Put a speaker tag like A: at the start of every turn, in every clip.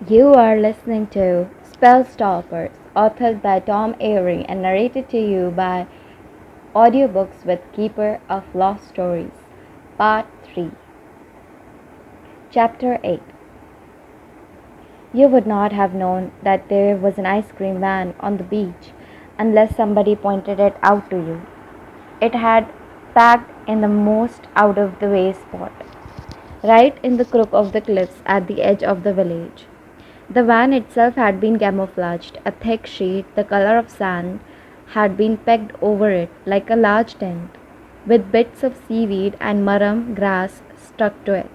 A: You are listening to Spell Stoppers, authored by Tom Avery and narrated to you by Audiobooks with Keeper of Lost Stories, Part 3, Chapter 8. You would not have known that there was an ice cream van on the beach unless somebody pointed it out to you. It had packed in the most out of the way spot, right in the crook of the cliffs at the edge of the village. The van itself had been camouflaged. A thick sheet, the color of sand, had been pegged over it like a large tent, with bits of seaweed and marram grass stuck to it.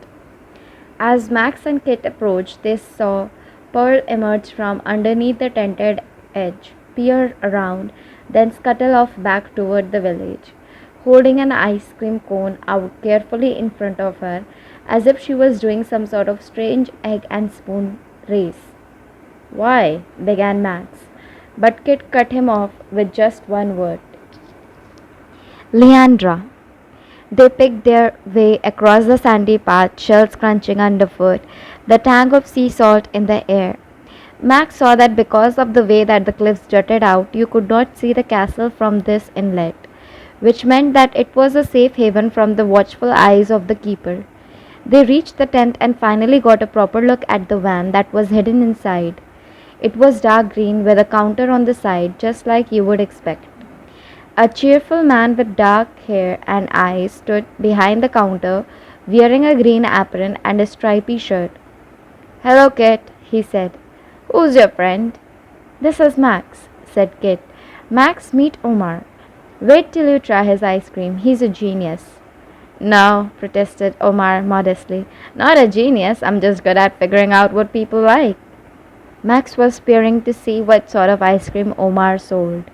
A: As Max and Kit approached, they saw Pearl emerge from underneath the tented edge, peer around, then scuttle off back toward the village, holding an ice cream cone out carefully in front of her, as if she was doing some sort of strange egg and spoon race. "Why?" began Max, but Kit cut him off with just one word. "Leandra." They picked their way across the sandy path, shells crunching underfoot, the tang of sea salt in the air. Max saw that because of the way that the cliffs jutted out, you could not see the castle from this inlet, which meant that it was a safe haven from the watchful eyes of the keeper. They reached the tent and finally got a proper look at the van that was hidden inside. It was dark green with a counter on the side, just like you would expect. A cheerful man with dark hair and eyes stood behind the counter, wearing a green apron and a stripy shirt. "Hello, Kit," he said. "Who's your friend?" "This is Max," said Kit. "Max, meet Omar. Wait till you try his ice cream. He's a genius." "No," protested Omar modestly. "Not a genius. I'm just good at figuring out what people like." Max was peering to see what sort of ice cream Omar sold,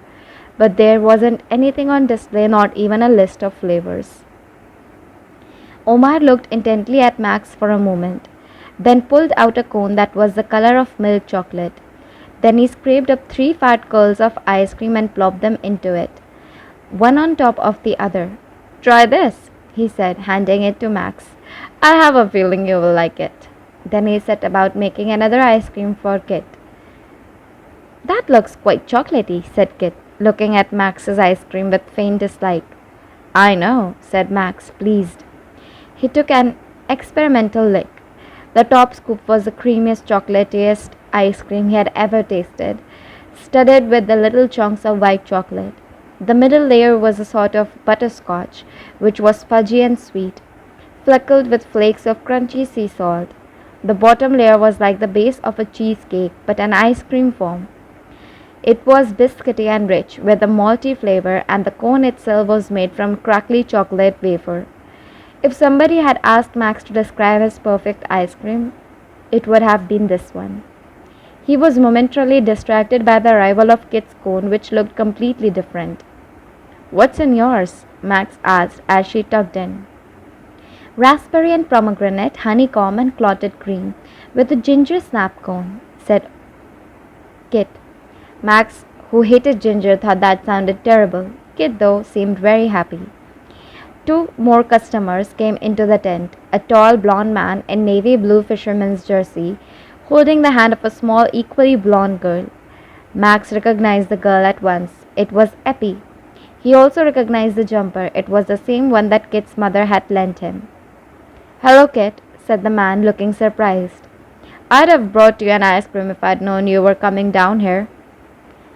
A: but there wasn't anything on display, not even a list of flavors. Omar looked intently at Max for a moment, then pulled out a cone that was the color of milk chocolate. Then he scraped up 3 fat curls of ice cream and plopped them into it, one on top of the other. "Try this," he said, handing it to Max. "I have a feeling you will like it." Then he set about making another ice cream for Kit. "That looks quite chocolatey," said Kit, looking at Max's ice cream with faint dislike. "I know," said Max, pleased. He took an experimental lick. The top scoop was the creamiest, chocolatiest ice cream he had ever tasted, studded with the little chunks of white chocolate. The middle layer was a sort of butterscotch, which was fudgy and sweet, fleckled with flakes of crunchy sea salt. The bottom layer was like the base of a cheesecake, but an ice cream form. It was biscuity and rich, with a malty flavor, and the cone itself was made from crackly chocolate wafer. If somebody had asked Max to describe his perfect ice cream, it would have been this one. He was momentarily distracted by the arrival of Kit's cone, which looked completely different. "What's in yours?" Max asked as she tugged in. "Raspberry and pomegranate, honeycomb and clotted cream, with a ginger snap cone," said Kit. Max, who hated ginger, thought that sounded terrible. Kit, though, seemed very happy. 2 more customers came into the tent, a tall blond man in navy blue fisherman's jersey, holding the hand of a small, equally blonde girl. Max recognized the girl at once. It was Eppie. He also recognized the jumper. It was the same one that Kit's mother had lent him. "Hello, Kit," said the man, looking surprised. "I'd have brought you an ice cream if I'd known you were coming down here."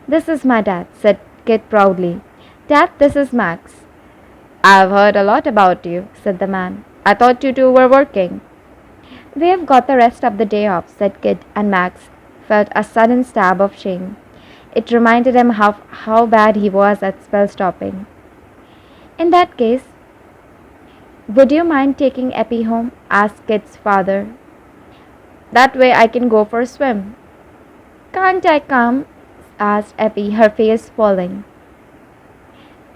A: "This is my dad," said Kit proudly. "Dad, this is Max." "I've heard a lot about you," said the man. "I thought you two were working." "We've got the rest of the day off," said Kit, and Max felt a sudden stab of shame. It reminded him how bad he was at spell stopping. "In that case, would you mind taking Eppie home?" asked Kit's father. "That way I can go for a swim." "Can't I come?" asked Eppie, her face falling.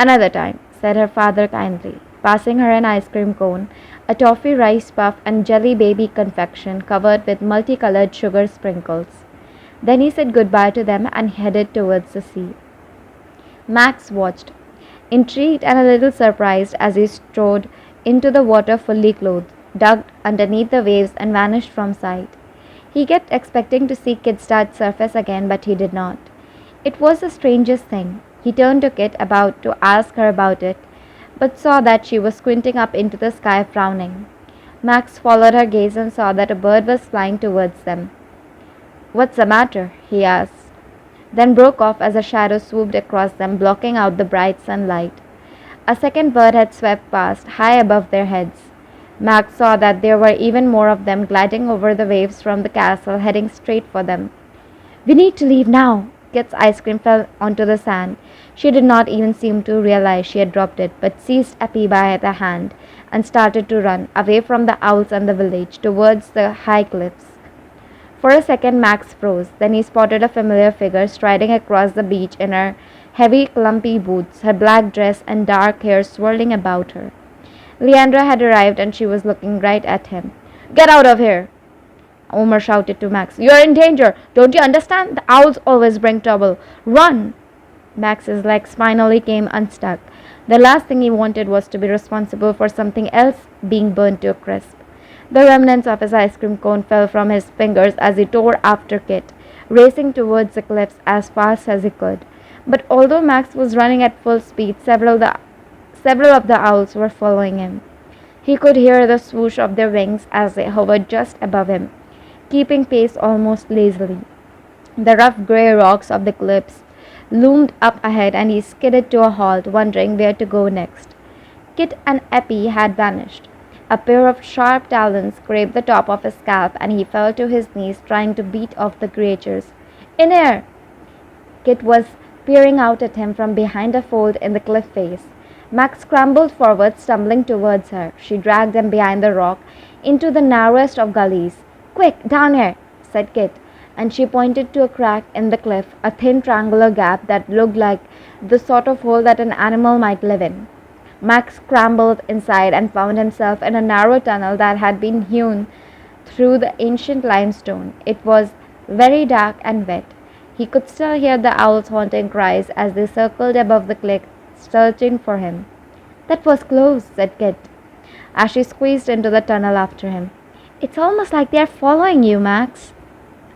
A: "Another time," said her father kindly, passing her an ice cream cone, a toffee rice puff and jelly baby confection covered with multicolored sugar sprinkles. Then he said goodbye to them and headed towards the sea. Max watched, intrigued and a little surprised as he strode into the water fully clothed, ducked underneath the waves and vanished from sight. He kept expecting to see Kit start surface again, but he did not. It was the strangest thing. He turned to Kit, about to ask her about it, but saw that she was squinting up into the sky, frowning. Max followed her gaze and saw that a bird was flying towards them. "What's the matter?" he asked, then broke off as a shadow swooped across them, blocking out the bright sunlight. A second bird had swept past, high above their heads. Max saw that there were even more of them gliding over the waves from the castle, heading straight for them. "We need to leave now!" Kit's ice cream fell onto the sand. She did not even seem to realize she had dropped it, but seized Eppie by the hand and started to run, away from the owls and the village, towards the high cliffs. For a second Max froze, then he spotted a familiar figure striding across the beach in her heavy clumpy boots, her black dress and dark hair swirling about her. Leandra had arrived and she was looking right at him. "Get out of here!" Omer shouted to Max. "You're in danger! Don't you understand? The owls always bring trouble. Run!" Max's legs finally came unstuck. The last thing he wanted was to be responsible for something else being burned to a crisp. The remnants of his ice cream cone fell from his fingers as he tore after Kit, racing towards the cliffs as fast as he could. But although Max was running at full speed, several of the owls were following him. He could hear the swoosh of their wings as they hovered just above him, keeping pace almost lazily. The rough grey rocks of the cliffs loomed up ahead and he skidded to a halt, wondering where to go next. Kit and Eppie had vanished. A pair of sharp talons scraped the top of his scalp and he fell to his knees, trying to beat off the creatures. "In here!" Kit was peering out at him from behind a fold in the cliff face. Max scrambled forward, stumbling towards her. She dragged him behind the rock into the narrowest of gullies. "Quick, down here!" said Kit, and she pointed to a crack in the cliff, a thin triangular gap that looked like the sort of hole that an animal might live in. Max scrambled inside and found himself in a narrow tunnel that had been hewn through the ancient limestone. It was very dark and wet. He could still hear the owls' haunting cries as they circled above the cliff, searching for him. "That was close," said Kit, as she squeezed into the tunnel after him. "It's almost like they are following you, Max."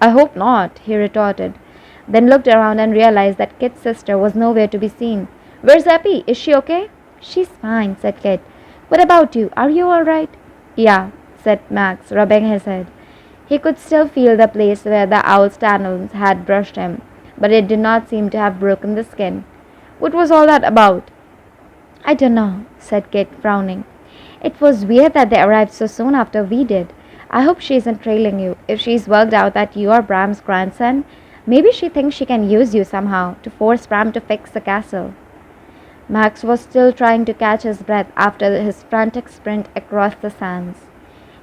A: "I hope not," he retorted, then looked around and realized that Kit's sister was nowhere to be seen. "Where's Eppie? Is she okay?" "She's fine," said Kit. "What about you? Are you all right?" "Yeah," said Max, rubbing his head. He could still feel the place where the owl's talons had brushed him, but it did not seem to have broken the skin. "What was all that about?" "I don't know," said Kit, frowning. "It was weird that they arrived so soon after we did. I hope she isn't trailing you. If she's worked out that you are Bram's grandson, maybe she thinks she can use you somehow to force Bram to fix the castle." Max was still trying to catch his breath after his frantic sprint across the sands.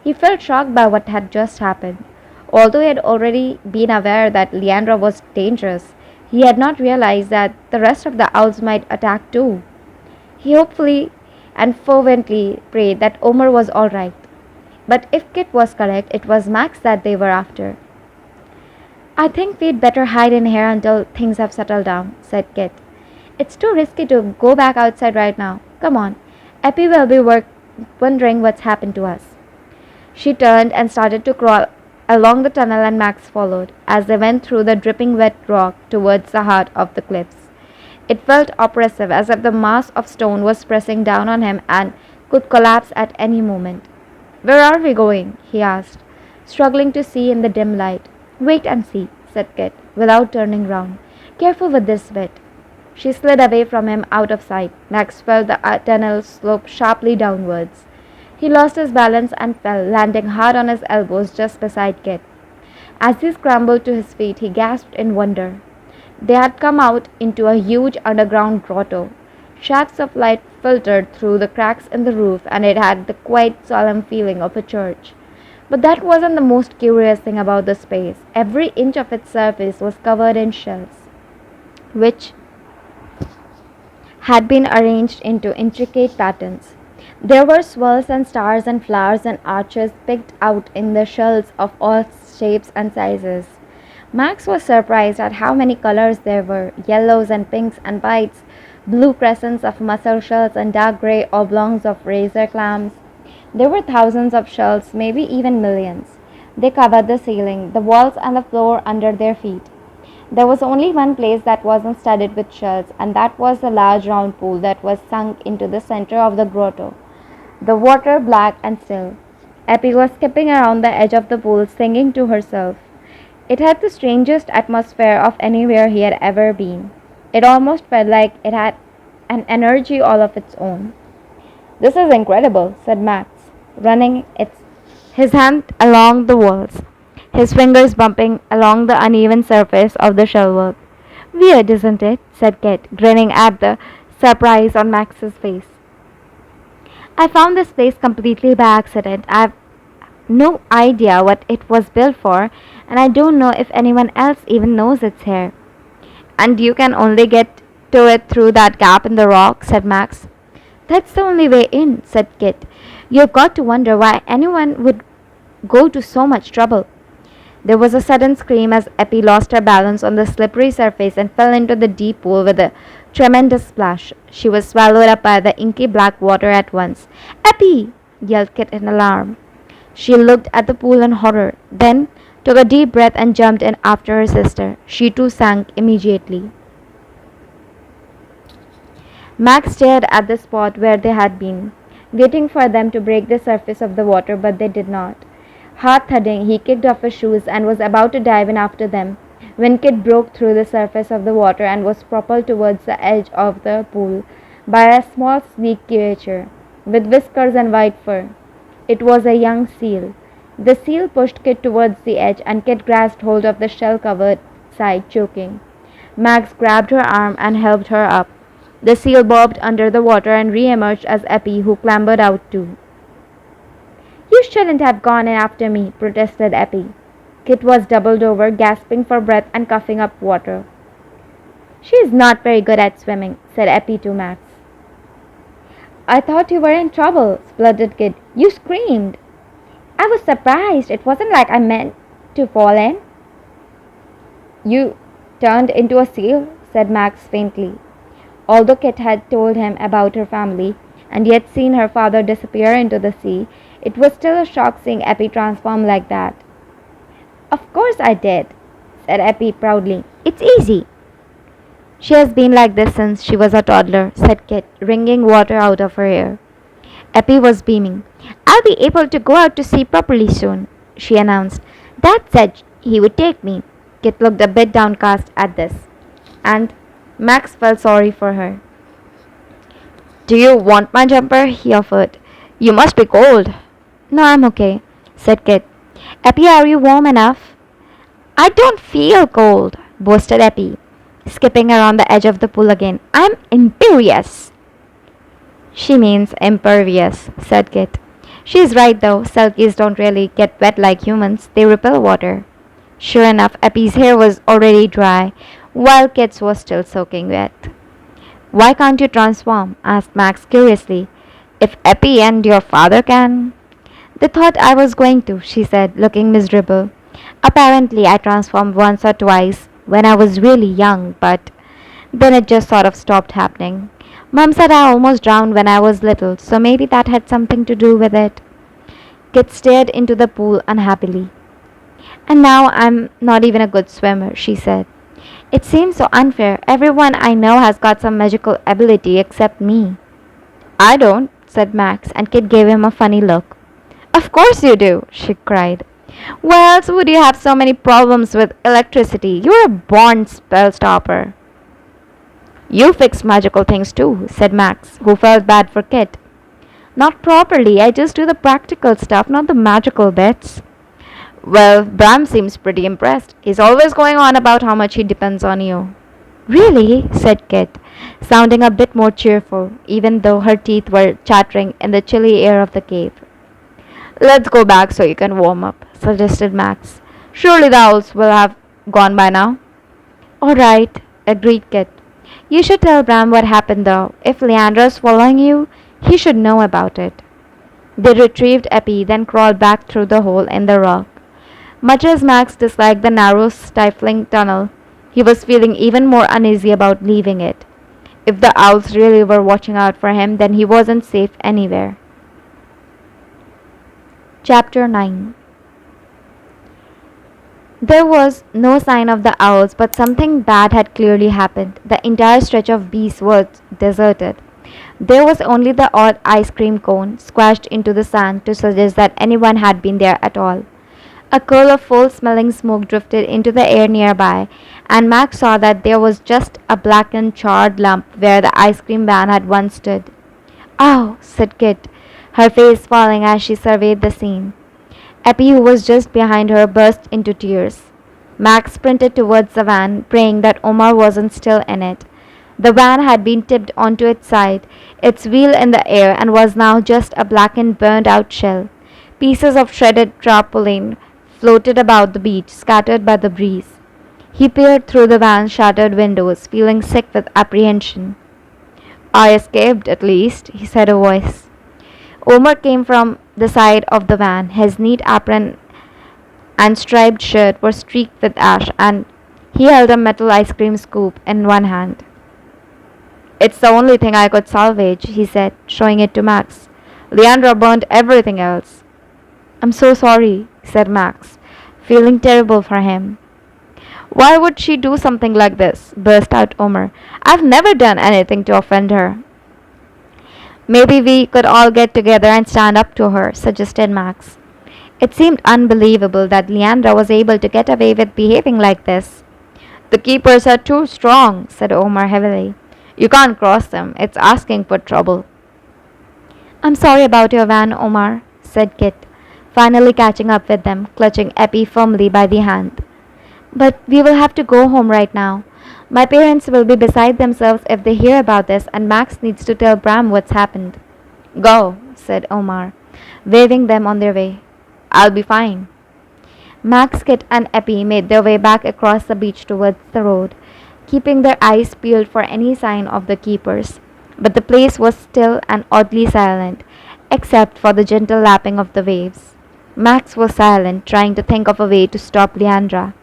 A: He felt shocked by what had just happened. Although he had already been aware that Leandra was dangerous, he had not realized that the rest of the owls might attack too. He hopefully and fervently prayed that Omer was all right. But if Kit was correct, it was Max that they were after. "I think we'd better hide in here until things have settled down," said Kit. "It's too risky to go back outside right now. Come on. Eppie will be wondering what's happened to us." She turned and started to crawl along the tunnel and Max followed, as they went through the dripping wet rock towards the heart of the cliffs. It felt oppressive, as if the mass of stone was pressing down on him and could collapse at any moment. "Where are we going?" he asked, struggling to see in the dim light. "Wait and see," said Kit, without turning round. "Careful with this bit." She slid away from him, out of sight. Max felt the tunnel slope sharply downwards. He lost his balance and fell, landing hard on his elbows just beside Kit. As he scrambled to his feet, he gasped in wonder. They had come out into a huge underground grotto. Shafts of light filtered through the cracks in the roof, and it had the quiet, solemn feeling of a church. But that wasn't the most curious thing about the space. Every inch of its surface was covered in shells, which had been arranged into intricate patterns. There were swirls and stars and flowers and arches picked out in the shells of all shapes and sizes. Max was surprised at how many colors there were: yellows and pinks and whites, blue crescents of mussel shells and dark grey oblongs of razor clams. There were thousands of shells, maybe even millions. They covered the ceiling, the walls, and the floor under their feet. There was only one place that wasn't studded with shells, and that was the large round pool that was sunk into the center of the grotto, the water black and still. Eppie was skipping around the edge of the pool, singing to herself. It had the strangest atmosphere of anywhere he had ever been. It almost felt like it had an energy all of its own. "This is incredible," said Max, running his hand along the walls, his fingers bumping along the uneven surface of the shellwork. "Weird, isn't it?" said Kit, grinning at the surprise on Max's face. "I found this place completely by accident. I've no idea what it was built for, and I don't know if anyone else even knows it's here." "And you can only get to it through that gap in the rock," said Max. "That's the only way in," said Kit. "You've got to wonder why anyone would go to so much trouble." There was a sudden scream as Eppie lost her balance on the slippery surface and fell into the deep pool with a tremendous splash. She was swallowed up by the inky black water at once. "Eppie!" yelled Kit in alarm. She looked at the pool in horror, then took a deep breath and jumped in after her sister. She too sank immediately. Max stared at the spot where they had been, waiting for them to break the surface of the water, but they did not. Heart thudding, he kicked off his shoes and was about to dive in after them, when Kit broke through the surface of the water and was propelled towards the edge of the pool by a small, sleek creature, with whiskers and white fur. It was a young seal. The seal pushed Kit towards the edge, and Kit grasped hold of the shell-covered side, choking. Max grabbed her arm and helped her up. The seal bobbed under the water and re-emerged as Eppie, who clambered out too. "You shouldn't have gone in after me," protested Eppie. Kit was doubled over, gasping for breath and coughing up water. "She's not very good at swimming," said Eppie to Max. "I thought you were in trouble," spluttered Kit. "You screamed." "I was surprised. It wasn't like I meant to fall in." "You turned into a seal," said Max faintly. Although Kit had told him about her family, and yet seen her father disappear into the sea, it was still a shock seeing Eppie transform like that. "Of course I did," said Eppie proudly. "It's easy." "She has been like this since she was a toddler," said Kit, wringing water out of her hair. Eppie was beaming. "I'll be able to go out to sea properly soon," she announced. "Dad said he would take me." Kit looked a bit downcast at this, and Max felt sorry for her. "Do you want my jumper?" he offered. "You must be cold." "No, I'm okay," said Kit. "Eppie, are you warm enough?" "I don't feel cold," boasted Eppie, skipping around the edge of the pool again. "I'm imperious." "She means impervious," said Kit. "She's right though, selkies don't really get wet like humans, they repel water." Sure enough, Eppie's hair was already dry, while Kit's was still soaking wet. "Why can't you transform?" asked Max curiously. "If Eppie and your father can?" "They thought I was going to," she said, looking miserable. "Apparently I transformed once or twice when I was really young, but then it just sort of stopped happening. Mom said I almost drowned when I was little, so maybe that had something to do with it." Kit stared into the pool unhappily. "And now I'm not even a good swimmer," she said. "It seems so unfair. Everyone I know has got some magical ability except me." "I don't," said Max, and Kit gave him a funny look. "Of course you do," she cried. "Why else would you have so many problems with electricity? You're a born spell stopper." "You fix magical things too," said Max, who felt bad for Kit. "Not properly. I just do the practical stuff, not the magical bits." "Well, Bram seems pretty impressed. He's always going on about how much he depends on you." "Really?" said Kit, sounding a bit more cheerful, even though her teeth were chattering in the chilly air of the cave. "Let's go back so you can warm up," suggested Max. "Surely the owls will have gone by now." "All right," agreed Kit. "You should tell Bram what happened though. If Leandra's following you, he should know about it." They retrieved Eppie, then crawled back through the hole in the rock. Much as Max disliked the narrow, stifling tunnel, he was feeling even more uneasy about leaving it. If the owls really were watching out for him, then he wasn't safe anywhere. Chapter 9. There was no sign of the owls, but something bad had clearly happened. The entire stretch of beach was deserted. There was only the odd ice cream cone squashed into the sand to suggest that anyone had been there at all. A curl of foul smelling smoke drifted into the air nearby, and Max saw that there was just a blackened, charred lump where the ice cream van had once stood. "Ow!" said Kit, her face falling as she surveyed the scene. Eppie, who was just behind her, burst into tears. Max sprinted towards the van, praying that Omar wasn't still in it. The van had been tipped onto its side, its wheel in the air, and was now just a blackened, burned out shell. Pieces of shredded tarpaulin floated about the beach, scattered by the breeze. He peered through the van's shattered windows, feeling sick with apprehension. "I escaped, at least," he said, a voice. Omar came from the side of the van. His neat apron and striped shirt were streaked with ash, and he held a metal ice cream scoop in one hand. "It's the only thing I could salvage," he said, showing it to Max. "Leandra burned everything else." "I'm so sorry," said Max, feeling terrible for him. "Why would she do something like this?" burst out Omar. "I've never done anything to offend her." "Maybe we could all get together and stand up to her," suggested Max. It seemed unbelievable that Leandra was able to get away with behaving like this. "The keepers are too strong," said Omar heavily. "You can't cross them. It's asking for trouble." "I'm sorry about your van, Omar," said Kit, finally catching up with them, clutching Eppie firmly by the hand. "But we will have to go home right now. My parents will be beside themselves if they hear about this, and Max needs to tell Bram what's happened." "Go," said Omar, waving them on their way. "I'll be fine." Max, Kit, and Eppie made their way back across the beach towards the road, keeping their eyes peeled for any sign of the keepers. But the place was still and oddly silent, except for the gentle lapping of the waves. Max was silent, trying to think of a way to stop Leandra.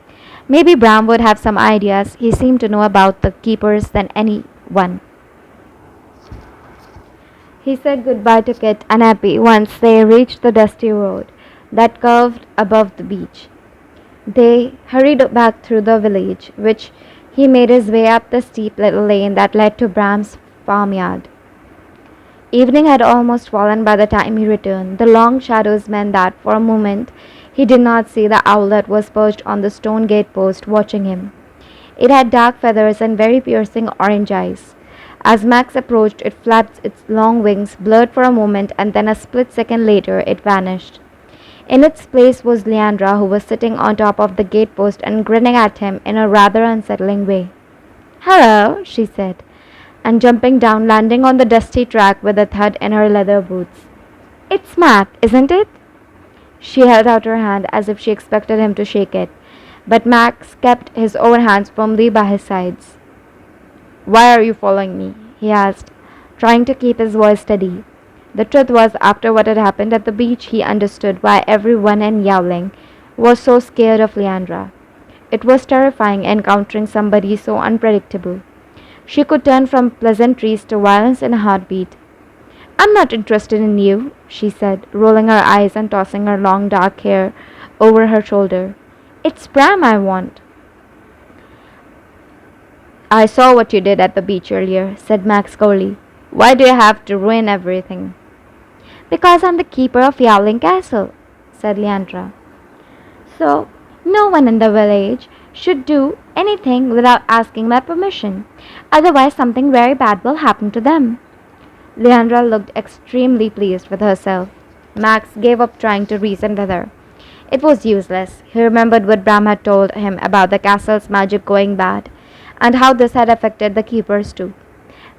A: Maybe Bram would have some ideas. He seemed to know about the keepers than anyone. He said goodbye to Kit and Eppie once they reached the dusty road that curved above the beach. They hurried back through the village, which he made his way up the steep little lane that led to Bram's farmyard. Evening had almost fallen by the time he returned. The long shadows meant that, for a moment, he did not see the owl that was perched on the stone gate post watching him. It had dark feathers and very piercing orange eyes. As Max approached, it flapped its long wings, blurred for a moment, and then a split second later it vanished. In its place was Leandra, who was sitting on top of the gate post and grinning at him in a rather unsettling way. "Hello," she said, and jumping down, landing on the dusty track with a thud in her leather boots. "It's Mac, isn't it?" She held out her hand as if she expected him to shake it, but Max kept his own hands firmly by his sides. "Why are you following me?" he asked, trying to keep his voice steady. The truth was, after what had happened at the beach, he understood why everyone in Yowling was so scared of Leandra. It was terrifying encountering somebody so unpredictable. She could turn from pleasantries to violence in a heartbeat. "I'm not interested in you," she said, rolling her eyes and tossing her long dark hair over her shoulder. "It's Bram I want." "I saw what you did at the beach earlier," said Max coldly. "Why do you have to ruin everything?" "Because I'm the keeper of Yowling Castle," said Leandra. "So, no one in the village should do anything without asking my permission. Otherwise, something very bad will happen to them." Leandra looked extremely pleased with herself. Max gave up trying to reason with her. It was useless. He remembered what Bram had told him about the castle's magic going bad, and how this had affected the keepers too.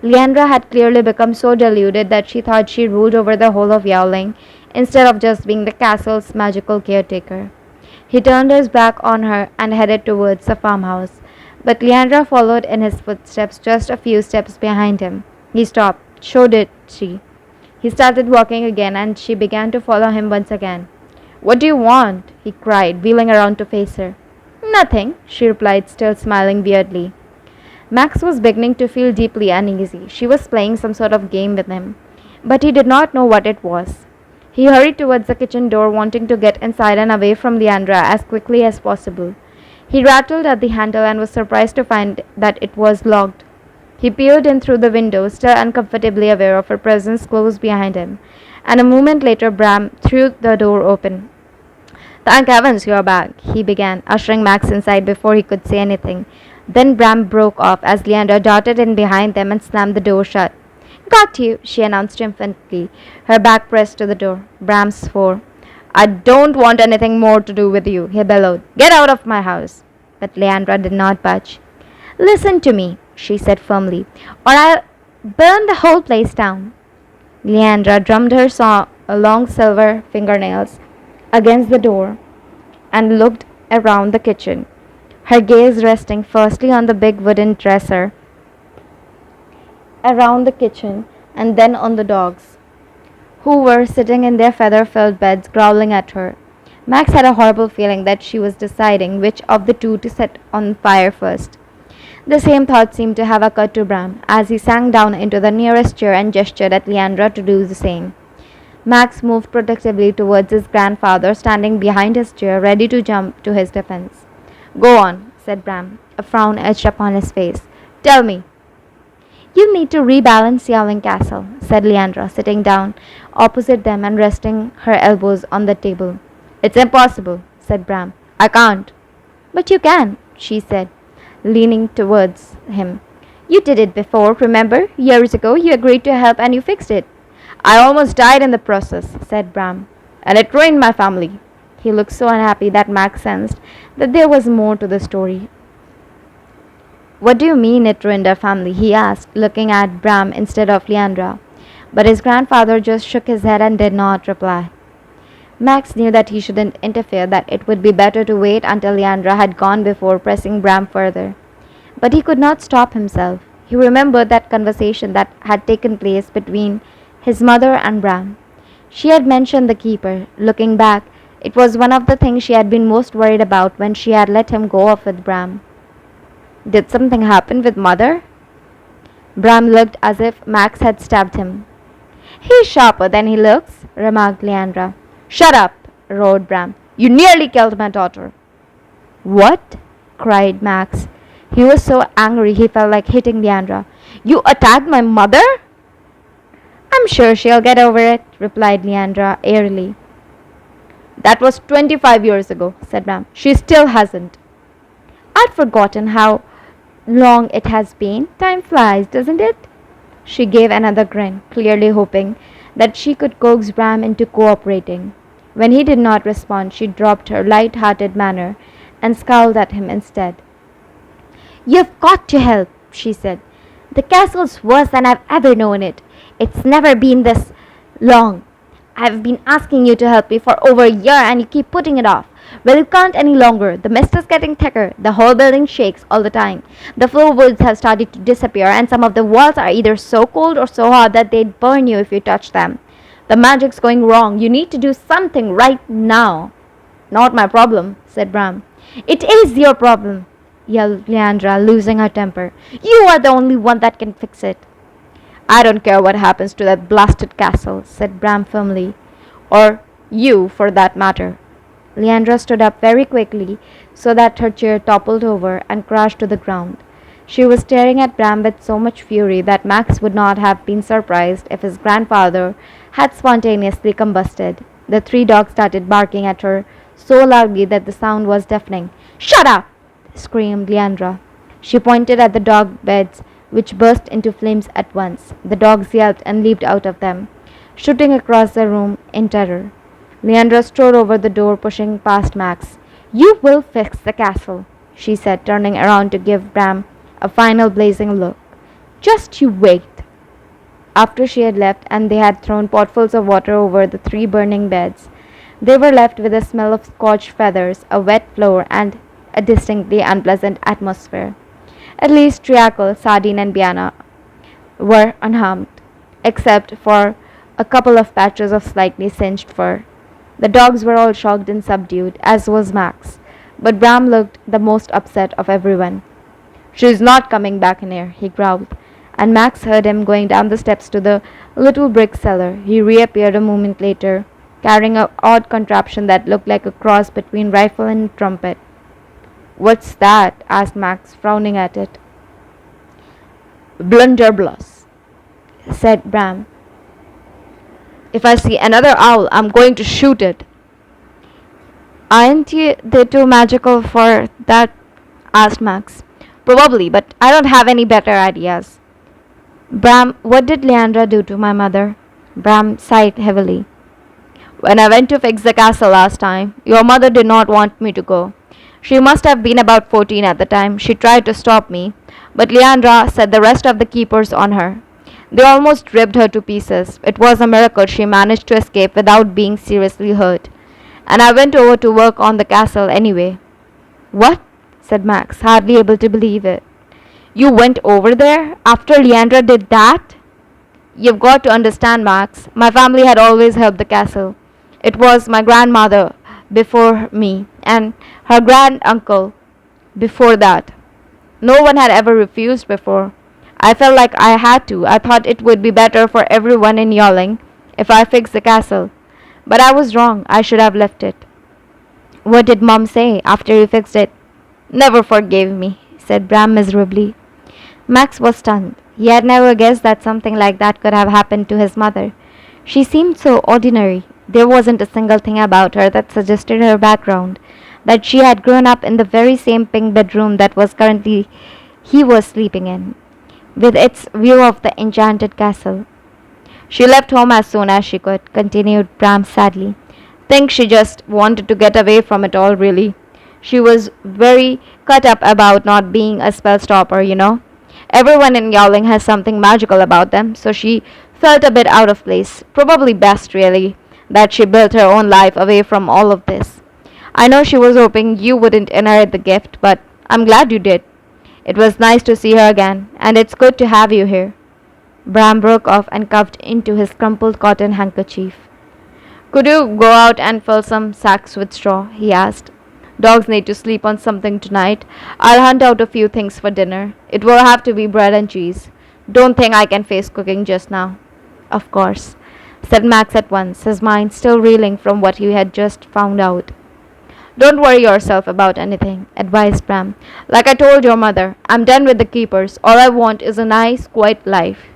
A: Leandra had clearly become so deluded that she thought she ruled over the whole of Yowling, instead of just being the castle's magical caretaker. He turned his back on her and headed towards the farmhouse, but Leandra followed in his footsteps just a few steps behind him. He stopped. So did she. He started walking again, and she began to follow him once again. "What do you want?" he cried, wheeling around to face her. "Nothing," she replied, still smiling weirdly. Max was beginning to feel deeply uneasy. She was playing some sort of game with him, but he did not know what it was. He hurried towards the kitchen door, wanting to get inside and away from Leandra as quickly as possible. He rattled at the handle and was surprised to find that it was locked. He peered in through the window, still uncomfortably aware of her presence close behind him, and a moment later Bram threw the door open. "Thank heavens you're back," he began, ushering Max inside before he could say anything. Then Bram broke off as Leander darted in behind them and slammed the door shut. "Got you," she announced triumphantly, her back pressed to the door. Bram swore. "I don't want anything more to do with you," he bellowed. "Get out of my house." But Leandra did not budge. "Listen to me," she said firmly, "or I'll burn the whole place down." Leandra drummed her long silver fingernails against the door and looked around the kitchen, her gaze resting firstly on the big wooden dresser around the kitchen and then on the dogs, who were sitting in their feather-filled beds growling at her. Max had a horrible feeling that she was deciding which of the two to set on fire first. The same thought seemed to have occurred to Bram as he sank down into the nearest chair and gestured at Leandra to do the same. Max moved protectively towards his grandfather, standing behind his chair, ready to jump to his defense. "Go on," said Bram, a frown etched upon his face. "Tell me." "You need to rebalance Yowling Castle," said Leandra, sitting down opposite them and resting her elbows on the table. "It's impossible," said Bram. "I can't." "But you can," she said, leaning towards him. "You did it before, remember? Years ago you agreed to help and you fixed it." "I almost died in the process," said Bram, "and it ruined my family." He looked so unhappy that Max sensed that there was more to the story. "What do you mean it ruined our family?" he asked, looking at Bram instead of Leandra. But his grandfather just shook his head and did not reply. Max knew that he shouldn't interfere, that it would be better to wait until Leandra had gone before pressing Bram further. But he could not stop himself. He remembered that conversation that had taken place between his mother and Bram. She had mentioned the keeper. Looking back, it was one of the things she had been most worried about when she had let him go off with Bram. Did something happen with Mother? Bram looked as if Max had stabbed him. "He's sharper than he looks," remarked Leandra. "Shut up!" roared Bram. "You nearly killed my daughter." "What?" cried Max. He was so angry he felt like hitting Leandra. "You attacked my mother?" "I'm sure she'll get over it," replied Leandra airily. "That was 25 years ago," said Bram. "She still hasn't." "I'd forgotten how long it has been. Time flies, doesn't it?" She gave another grin, clearly hoping that she could coax Bram into cooperating. When he did not respond, she dropped her light-hearted manner and scowled at him instead. "You've got to help," she said. "The castle's worse than I've ever known it. It's never been this long. I've been asking you to help me for over a year and you keep putting it off. Well, you can't any longer. The mist is getting thicker. The whole building shakes all the time. The floorboards have started to disappear and some of the walls are either so cold or so hot that they'd burn you if you touch them. The magic's going wrong. You need to do something right now." "Not my problem," said Bram. "It is your problem," yelled Leandra, losing her temper. "You are the only one that can fix it." "I don't care what happens to that blasted castle," said Bram firmly. "Or you, for that matter." Leandra stood up very quickly so that her chair toppled over and crashed to the ground. She was staring at Bram with so much fury that Max would not have been surprised if his grandfather had spontaneously combusted. The three dogs started barking at her so loudly that the sound was deafening. "Shut up!" screamed Leandra. She pointed at the dog beds, which burst into flames at once. The dogs yelped and leaped out of them, shooting across the room in terror. Leandra strode over the door, pushing past Max. "You will fix the castle," she said, turning around to give Bram a final blazing look. "Just you wait." After she had left and they had thrown potfuls of water over the three burning beds, they were left with a smell of scorched feathers, a wet floor, and a distinctly unpleasant atmosphere. At least Triacle, Sardine, and Biana were unharmed, except for a couple of patches of slightly singed fur. The dogs were all shocked and subdued, as was Max, but Bram looked the most upset of everyone. "She's not coming back in here," he growled, and Max heard him going down the steps to the little brick cellar. He reappeared a moment later, carrying an odd contraption that looked like a cross between rifle and trumpet. What's that? Asked Max, frowning at it. Blunderbuss, said Bram. If I see another owl, I'm going to shoot it. Aren't they too magical for that? Asked Max. Probably, but I don't have any better ideas. Bram, what did Leandra do to my mother? Bram sighed heavily. When I went to fix the castle last time, your mother did not want me to go. She must have been about 14 at the time. She tried to stop me, but Leandra set the rest of the keepers on her. They almost ripped her to pieces. It was a miracle she managed to escape without being seriously hurt. And I went over to work on the castle anyway. What? Said Max, hardly able to believe it. You went over there after Leandra did that? You've got to understand, Max. My family had always helped the castle. It was my grandmother before me and her granduncle before that. No one had ever refused before. I felt like I had to. I thought it would be better for everyone in Yawling if I fixed the castle. But I was wrong. I should have left it. What did Mom say after you fixed it? Never forgave me, said Bram miserably. Max was stunned. He had never guessed that something like that could have happened to his mother. She seemed so ordinary. There wasn't a single thing about her that suggested her background, that she had grown up in the very same pink bedroom that was currently he was sleeping in, with its view of the enchanted castle. She left home as soon as she could, continued Bram sadly. Think she just wanted to get away from it all, really. She was very cut up about not being a spell stopper, you know. Everyone in Yowling has something magical about them, so she felt a bit out of place. Probably best, really, that she built her own life away from all of this. I know she was hoping you wouldn't inherit the gift, but I'm glad you did. It was nice to see her again, and it's good to have you here. Bram broke off and coughed into his crumpled cotton handkerchief. Could you go out and fill some sacks with straw? He asked. Dogs need to sleep on something tonight. I'll hunt out a few things for dinner. It will have to be bread and cheese. Don't think I can face cooking just now. Of course, said Max at once, his mind still reeling from what he had just found out. Don't worry yourself about anything, advised Bram. Like I told your mother, I'm done with the keepers. All I want is a nice, quiet life.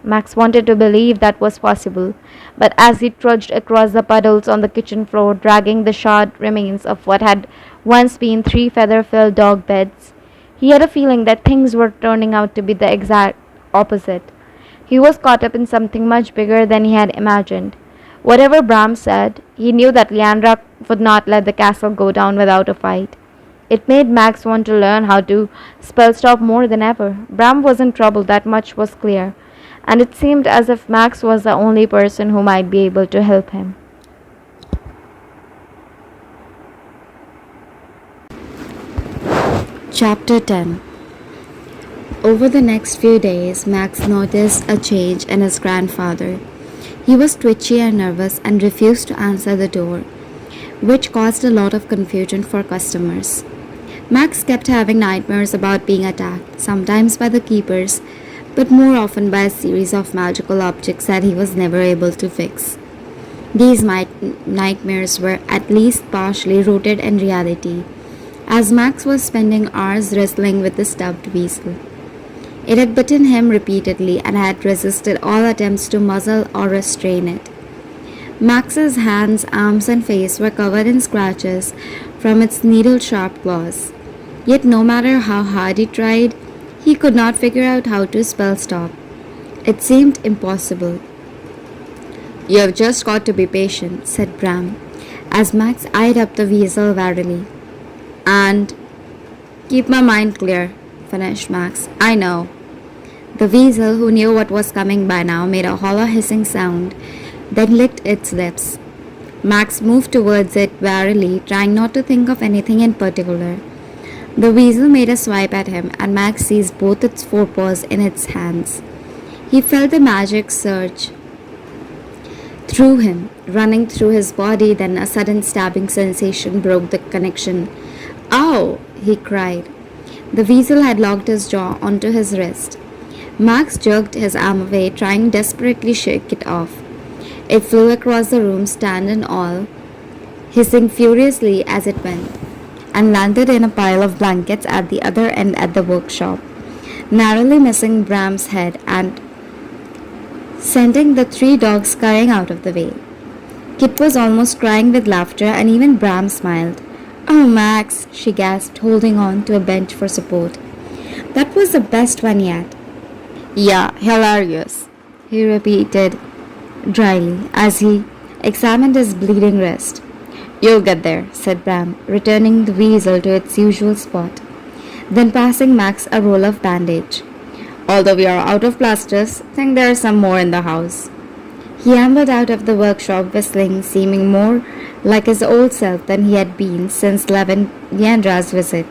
A: Max wanted to believe that was possible, but as he trudged across the puddles on the kitchen floor, dragging the charred remains of what had once been 3 feather-filled dog beds, he had a feeling that things were turning out to be the exact opposite. He was caught up in something much bigger than he had imagined. Whatever Bram said, he knew that Leandra would not let the castle go down without a fight. It made Max want to learn how to spell stop more than ever. Bram was in trouble, that much was clear, and it seemed as if Max was the only person who might be able to help him. Chapter 10. Over the next few days, Max noticed a change in his grandfather. He was twitchy and nervous and refused to answer the door, which caused a lot of confusion for customers. Max kept having nightmares about being attacked, sometimes by the keepers, but more often by a series of magical objects that he was never able to fix. These nightmares were at least partially rooted in reality, as Max was spending hours wrestling with the stuffed weasel. It had bitten him repeatedly and had resisted all attempts to muzzle or restrain it. Max's hands, arms, and face were covered in scratches from its needle-sharp claws. Yet no matter how hard he tried, he could not figure out how to spell stop. It seemed impossible. You've just got to be patient, said Bram, as Max eyed up the weasel warily. And keep my mind clear, finished Max. I know. The weasel, who knew what was coming by now, made a hollow hissing sound, then licked its lips. Max moved towards it warily, trying not to think of anything in particular. The weasel made a swipe at him, and Max seized both its forepaws in its hands. He felt the magic surge through him, running through his body, then a sudden stabbing sensation broke the connection. Ow! He cried. The weasel had locked his jaw onto his wrist. Max jerked his arm away, trying desperately to shake it off. It flew across the room, stand and all, hissing furiously as it went. and landed in a pile of blankets at the other end at the workshop, narrowly missing Bram's head and sending the three dogs scurrying out of the way. Kit was almost crying with laughter, and even Bram smiled. "Oh, Max," she gasped, holding on to a bench for support. "That was the best one yet." "Yeah, hilarious," he repeated dryly as he examined his bleeding wrist. "You'll get there," said Bram, returning the weasel to its usual spot, then passing Max a roll of bandage. "Although we are out of plasters, think there are some more in the house." He ambled out of the workshop whistling, seeming more like his old self than he had been since Leandra's visit.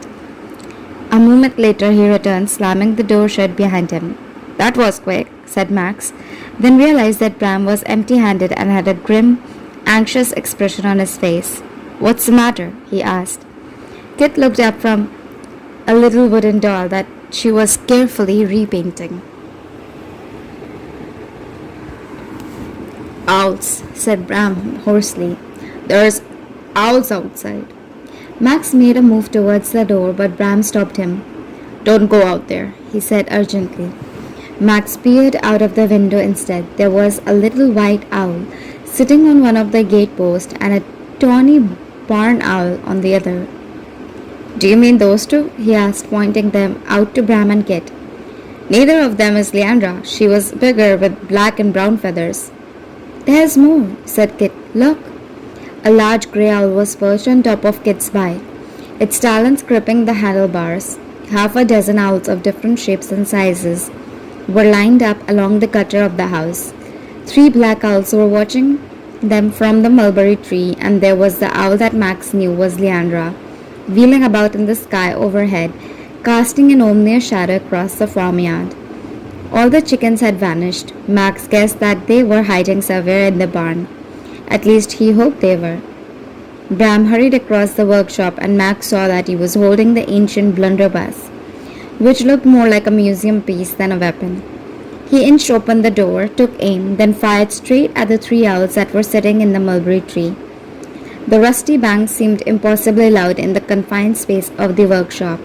A: A moment later he returned, slamming the door shut behind him. "That was quick," said Max, then realized that Bram was empty-handed and had a grim, anxious expression on his face. "What's the matter?" he asked. Kit looked up from a little wooden doll that she was carefully repainting. "Owls," said Bram hoarsely. "There's owls outside." Max made a move towards the door, but Bram stopped him. "Don't go out there," he said urgently. Max peered out of the window instead. There was a little white owl sitting on one of the gateposts and a tawny barn owl on the other. "Do you mean those two?" he asked, pointing them out to Bram and Kit. "Neither of them is Leandra. She was bigger with black and brown feathers." "There's more," said Kit. "Look." A large grey owl was perched on top of Kit's bike, its talons gripping the handlebars. Half a dozen owls of different shapes and sizes were lined up along the gutter of the house. 3 black owls were watching them from the mulberry tree, and there was the owl that Max knew was Leandra, wheeling about in the sky overhead, casting an ominous shadow across the farmyard. All the chickens had vanished. Max guessed that they were hiding somewhere in the barn. At least he hoped they were. Bram hurried across the workshop, and Max saw that he was holding the ancient blunderbuss, which looked more like a museum piece than a weapon. He inched open the door, took aim, then fired straight at the 3 owls that were sitting in the mulberry tree. The rusty bang seemed impossibly loud in the confined space of the workshop.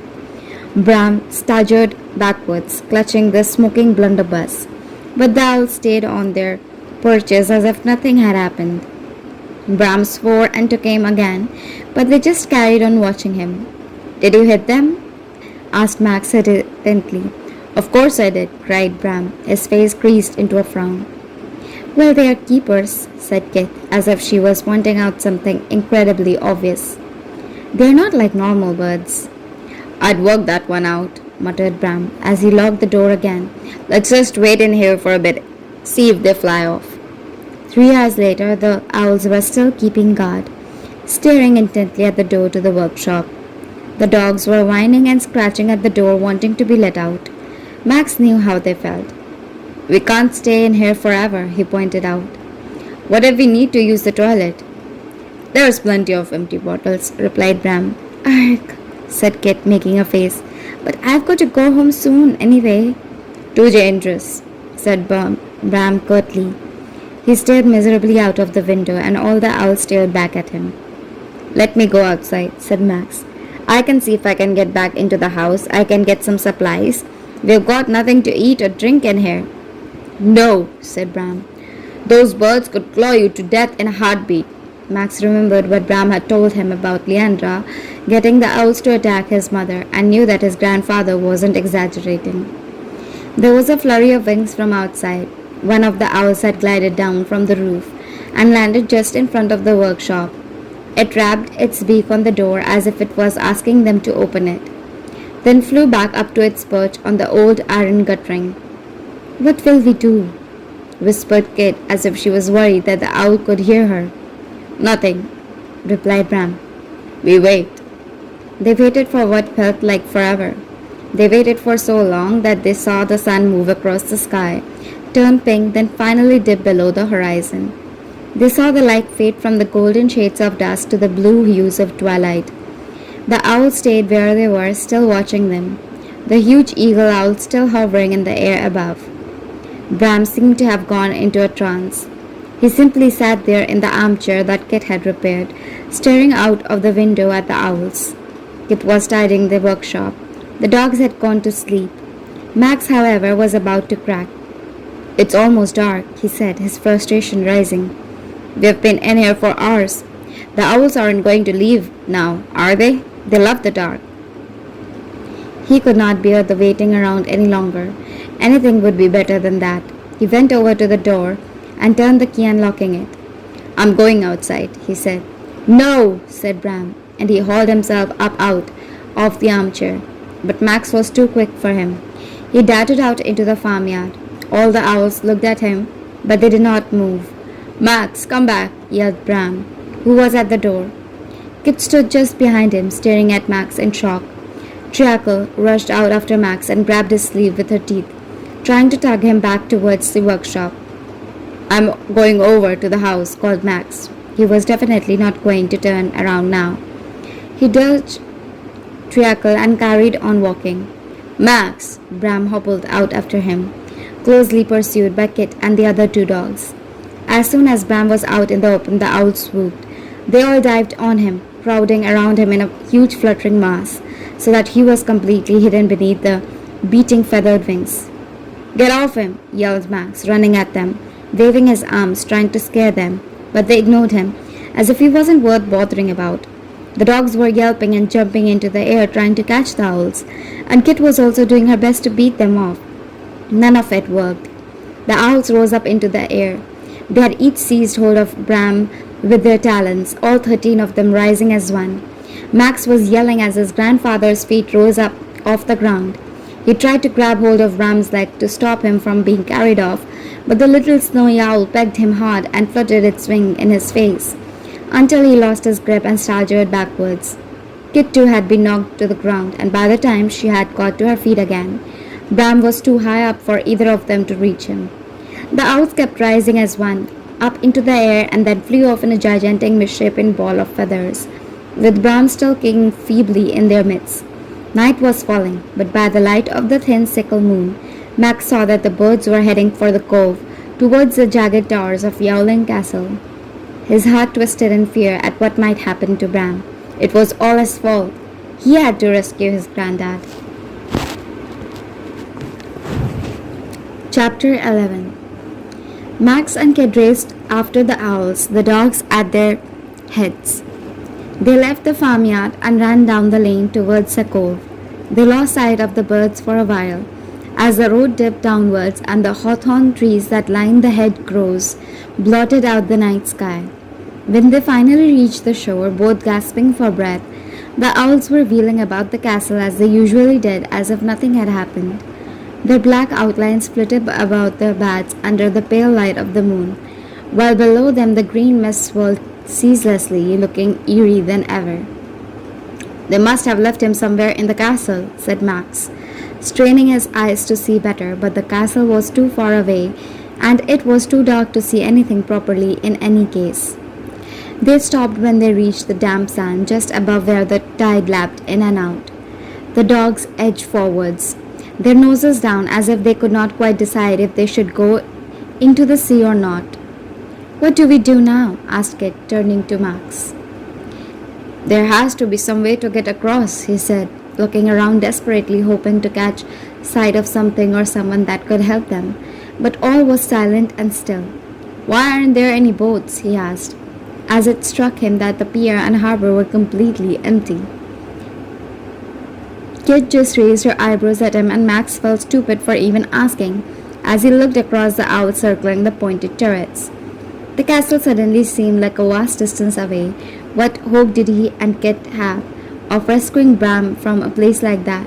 A: Bram staggered backwards, clutching the smoking blunderbuss, but the owls stayed on their perches as if nothing had happened. Bram swore and took aim again, but they just carried on watching him. "Did you hit them?" asked Max hesitantly. "Of course I did," cried Bram, his face creased into a frown. "Well, they are keepers," said Kit, as if she was pointing out something incredibly obvious. "They're not like normal birds." "I'd work that one out," muttered Bram, as he locked the door again. "Let's just wait in here for a bit, see if they fly off." 3 hours later, the owls were still keeping guard, staring intently at the door to the workshop. The dogs were whining and scratching at the door, wanting to be let out. Max knew how they felt. "We can't stay in here forever," he pointed out. "What if we need to use the toilet?" "There's plenty of empty bottles," replied Bram. "Arg," said Kit, making a face. "But I've got to go home soon anyway." "Too dangerous," said Bram curtly. He stared miserably out of the window, and all the owls stared back at him. "Let me go outside," said Max. "I can see if I can get back into the house. I can get some supplies. We've got nothing to eat or drink in here." "No," said Bram. "Those birds could claw you to death in a heartbeat." Max remembered what Bram had told him about Leandra getting the owls to attack his mother, and knew that his grandfather wasn't exaggerating. There was a flurry of wings from outside. One of the owls had glided down from the roof and landed just in front of the workshop. It rapped its beak on the door as if it was asking them to open it, then flew back up to its perch on the old iron guttering. "What will we do?" whispered Kit, as if she was worried that the owl could hear her. "Nothing," replied Bram. "We wait." They waited for what felt like forever. They waited for so long that they saw the sun move across the sky, turn pink, then finally dip below the horizon. They saw the light fade from the golden shades of dusk to the blue hues of twilight. The owls stayed where they were, still watching them, the huge eagle owl still hovering in the air above. Bram seemed to have gone into a trance. He simply sat there in the armchair that Kit had repaired, staring out of the window at the owls. Kit was tidying the workshop. The dogs had gone to sleep. Max, however, was about to crack. "It's almost dark," he said, his frustration rising. "We've been in here for hours. The owls aren't going to leave now, are they? They love the dark." He could not bear the waiting around any longer. Anything would be better than that. He went over to the door and turned the key, unlocking it. "I'm going outside," he said. "No," said Bram, and he hauled himself up out of the armchair. But Max was too quick for him. He darted out into the farmyard. All the owls looked at him, but they did not move. "Max, come back," yelled Bram, who was at the door. Kit stood just behind him, staring at Max in shock. Triacle rushed out after Max and grabbed his sleeve with her teeth, trying to tug him back towards the workshop. "I'm going over to the house," called Max. He was definitely not going to turn around now. He dodged Triacle and carried on walking. "Max!" Bram hobbled out after him, closely pursued by Kit and the other two dogs. As soon as Bram was out in the open, the owls swooped. They all dived on him, crowding around him in a huge fluttering mass, so that he was completely hidden beneath the beating feathered wings. "Get off him!" yelled Max, running at them, waving his arms, trying to scare them, but they ignored him, as if he wasn't worth bothering about. The dogs were yelping and jumping into the air, trying to catch the owls, and Kit was also doing her best to beat them off. None of it worked. The owls rose up into the air. They had each seized hold of Bram with their talons, all 13 of them rising as one. Max was yelling as his grandfather's feet rose up off the ground. He tried to grab hold of Bram's leg to stop him from being carried off, but the little snowy owl pegged him hard and fluttered its wing in his face, until he lost his grip and staggered backwards. Kit too had been knocked to the ground, and by the time she had got to her feet again, Bram was too high up for either of them to reach him. The owls kept rising as one, up into the air, and then flew off in a gigantic misshapen ball of feathers, with Bram still kicking feebly in their midst. Night was falling, but by the light of the thin sickle moon, Max saw that the birds were heading for the cove, towards the jagged towers of Yowling Castle. His heart twisted in fear at what might happen to Bram. It was all his fault. He had to rescue his granddad. Chapter 11. Max and Kid raced after the owls, the dogs at their heads. They left the farmyard and ran down the lane towards the cove. They lost sight of the birds for a while, as the road dipped downwards and the hawthorn trees that lined the hedgerows blotted out the night sky. When they finally reached the shore, both gasping for breath, the owls were wheeling about the castle as they usually did, as if nothing had happened. Their black outlines flitted about their bats under the pale light of the moon, while below them the green mist swirled ceaselessly, looking eerie than ever. "They must have left him somewhere in the castle," said Max, straining his eyes to see better, but the castle was too far away, and it was too dark to see anything properly in any case. They stopped when they reached the damp sand just above where the tide lapped in and out. The dogs edged forwards, their noses down as if they could not quite decide if they should go into the sea or not. "What do we do now?" asked Kit, turning to Max. "There has to be some way to get across," he said, looking around desperately, hoping to catch sight of something or someone that could help them. But all was silent and still. "Why aren't there any boats?" he asked, as it struck him that the pier and harbor were completely empty. Kit just raised her eyebrows at him, and Max felt stupid for even asking, as he looked across the owls circling the pointed turrets. The castle suddenly seemed like a vast distance away. What hope did he and Kit have of rescuing Bram from a place like that?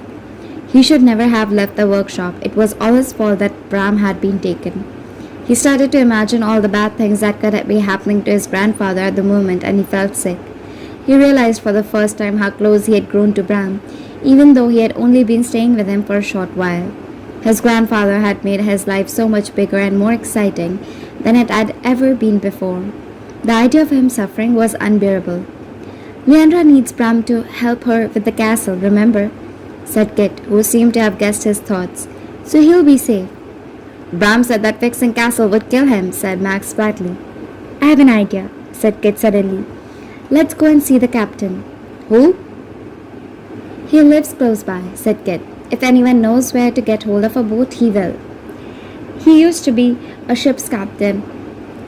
A: He should never have left the workshop. It was all his fault that Bram had been taken. He started to imagine all the bad things that could be happening to his grandfather at the moment, and he felt sick. He realized for the first time how close he had grown to Bram, even though he had only been staying with him for a short while. His grandfather had made his life so much bigger and more exciting than it had ever been before. The idea of him suffering was unbearable. "Leandra needs Bram to help her with the castle, remember?" said Kit, who seemed to have guessed his thoughts. "So he'll be safe." "Bram said that fixing castle would kill him," said Max flatly. "I have an idea," said Kit suddenly. "Let's go and see the captain." "Who?" He lives close by, said Kit. If anyone knows where to get hold of a boat, he will. He used to be a ship's captain.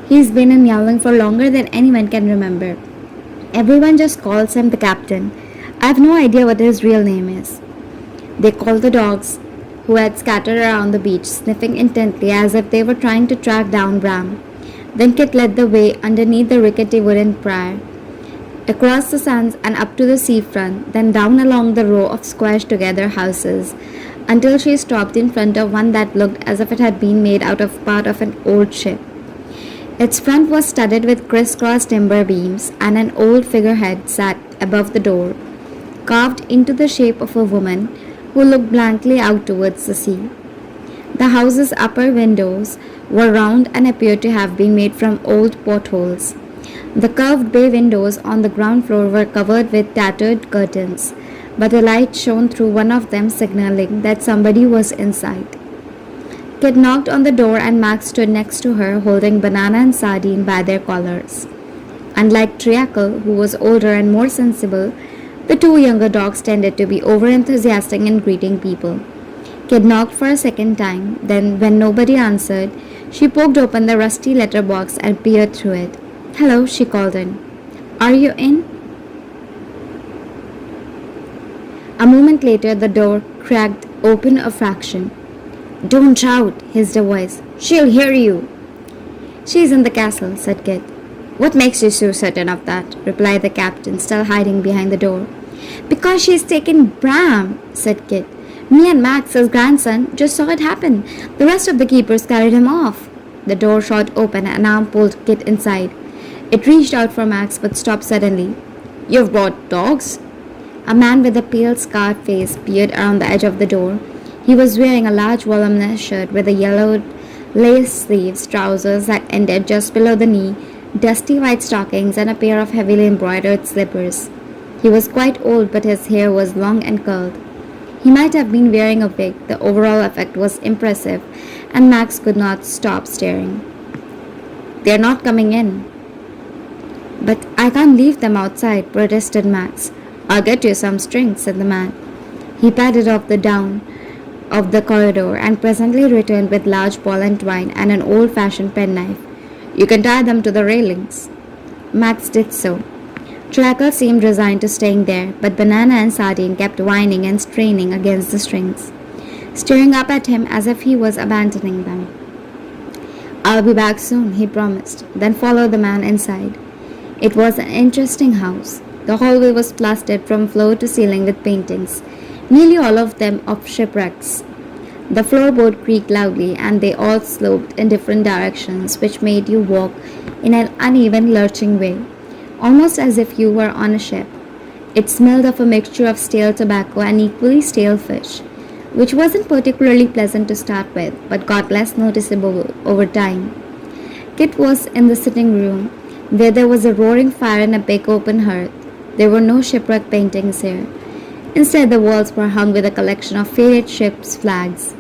A: He's been in Yowling for longer than anyone can remember. Everyone just calls him the captain. I have no idea what his real name is. They called the dogs, who had scattered around the beach, sniffing intently as if they were trying to track down Bram. Then Kit led the way underneath the rickety wooden pier, across the sands and up to the seafront, then down along the row of squashed together houses, until she stopped in front of one that looked as if it had been made out of part of an old ship. Its front was studded with crisscross timber beams, and an old figurehead sat above the door, carved into the shape of a woman who looked blankly out towards the sea. The house's upper windows were round and appeared to have been made from old portholes. The curved bay windows on the ground floor were covered with tattered curtains, but a light shone through one of them, signaling that somebody was inside. Kit knocked on the door and Max stood next to her, holding Banana and Sardine by their collars. Unlike Triacle, who was older and more sensible, the two younger dogs tended to be over-enthusiastic in greeting people. Kit knocked for a second time, then when nobody answered, she poked open the rusty letterbox and peered through it. "Hello," she called in. "Are you in?" A moment later, the door cracked open a fraction. "Don't shout," hissed a voice. "She'll hear you." "She's in the castle," said Kit. "What makes you so certain of that?" replied the captain, still hiding behind the door. "Because she's taken Bram," said Kit. "Me and Max, his grandson, just saw it happen. The rest of the keepers carried him off." The door shot open and an arm pulled Kit inside. It reached out for Max but stopped suddenly. "You've brought dogs?" A man with a pale, scarred face peered around the edge of the door. He was wearing a large voluminous shirt with a yellowed lace sleeves, trousers that ended just below the knee, dusty white stockings, and a pair of heavily embroidered slippers. He was quite old, but his hair was long and curled. He might have been wearing a wig. The overall effect was impressive, and Max could not stop staring. "They're not coming in." "But I can't leave them outside," protested Max. "I'll get you some string," said the man. He padded off the down of the corridor and presently returned with large ball and twine and an old-fashioned penknife. "You can tie them to the railings." Max did so. Tracker seemed resigned to staying there, but Banana and Sardine kept whining and straining against the strings, staring up at him as if he was abandoning them. "I'll be back soon," he promised, then followed the man inside. It was an interesting house. The hallway was plastered from floor to ceiling with paintings, nearly all of them of shipwrecks. The floorboard creaked loudly, and they all sloped in different directions, which made you walk in an uneven, lurching way, almost as if you were on a ship. It smelled of a mixture of stale tobacco and equally stale fish, which wasn't particularly pleasant to start with, but got less noticeable over time. Kit was in the sitting room, where there was a roaring fire and a big open hearth. There were no shipwreck paintings here. Instead, the walls were hung with a collection of faded ships' flags,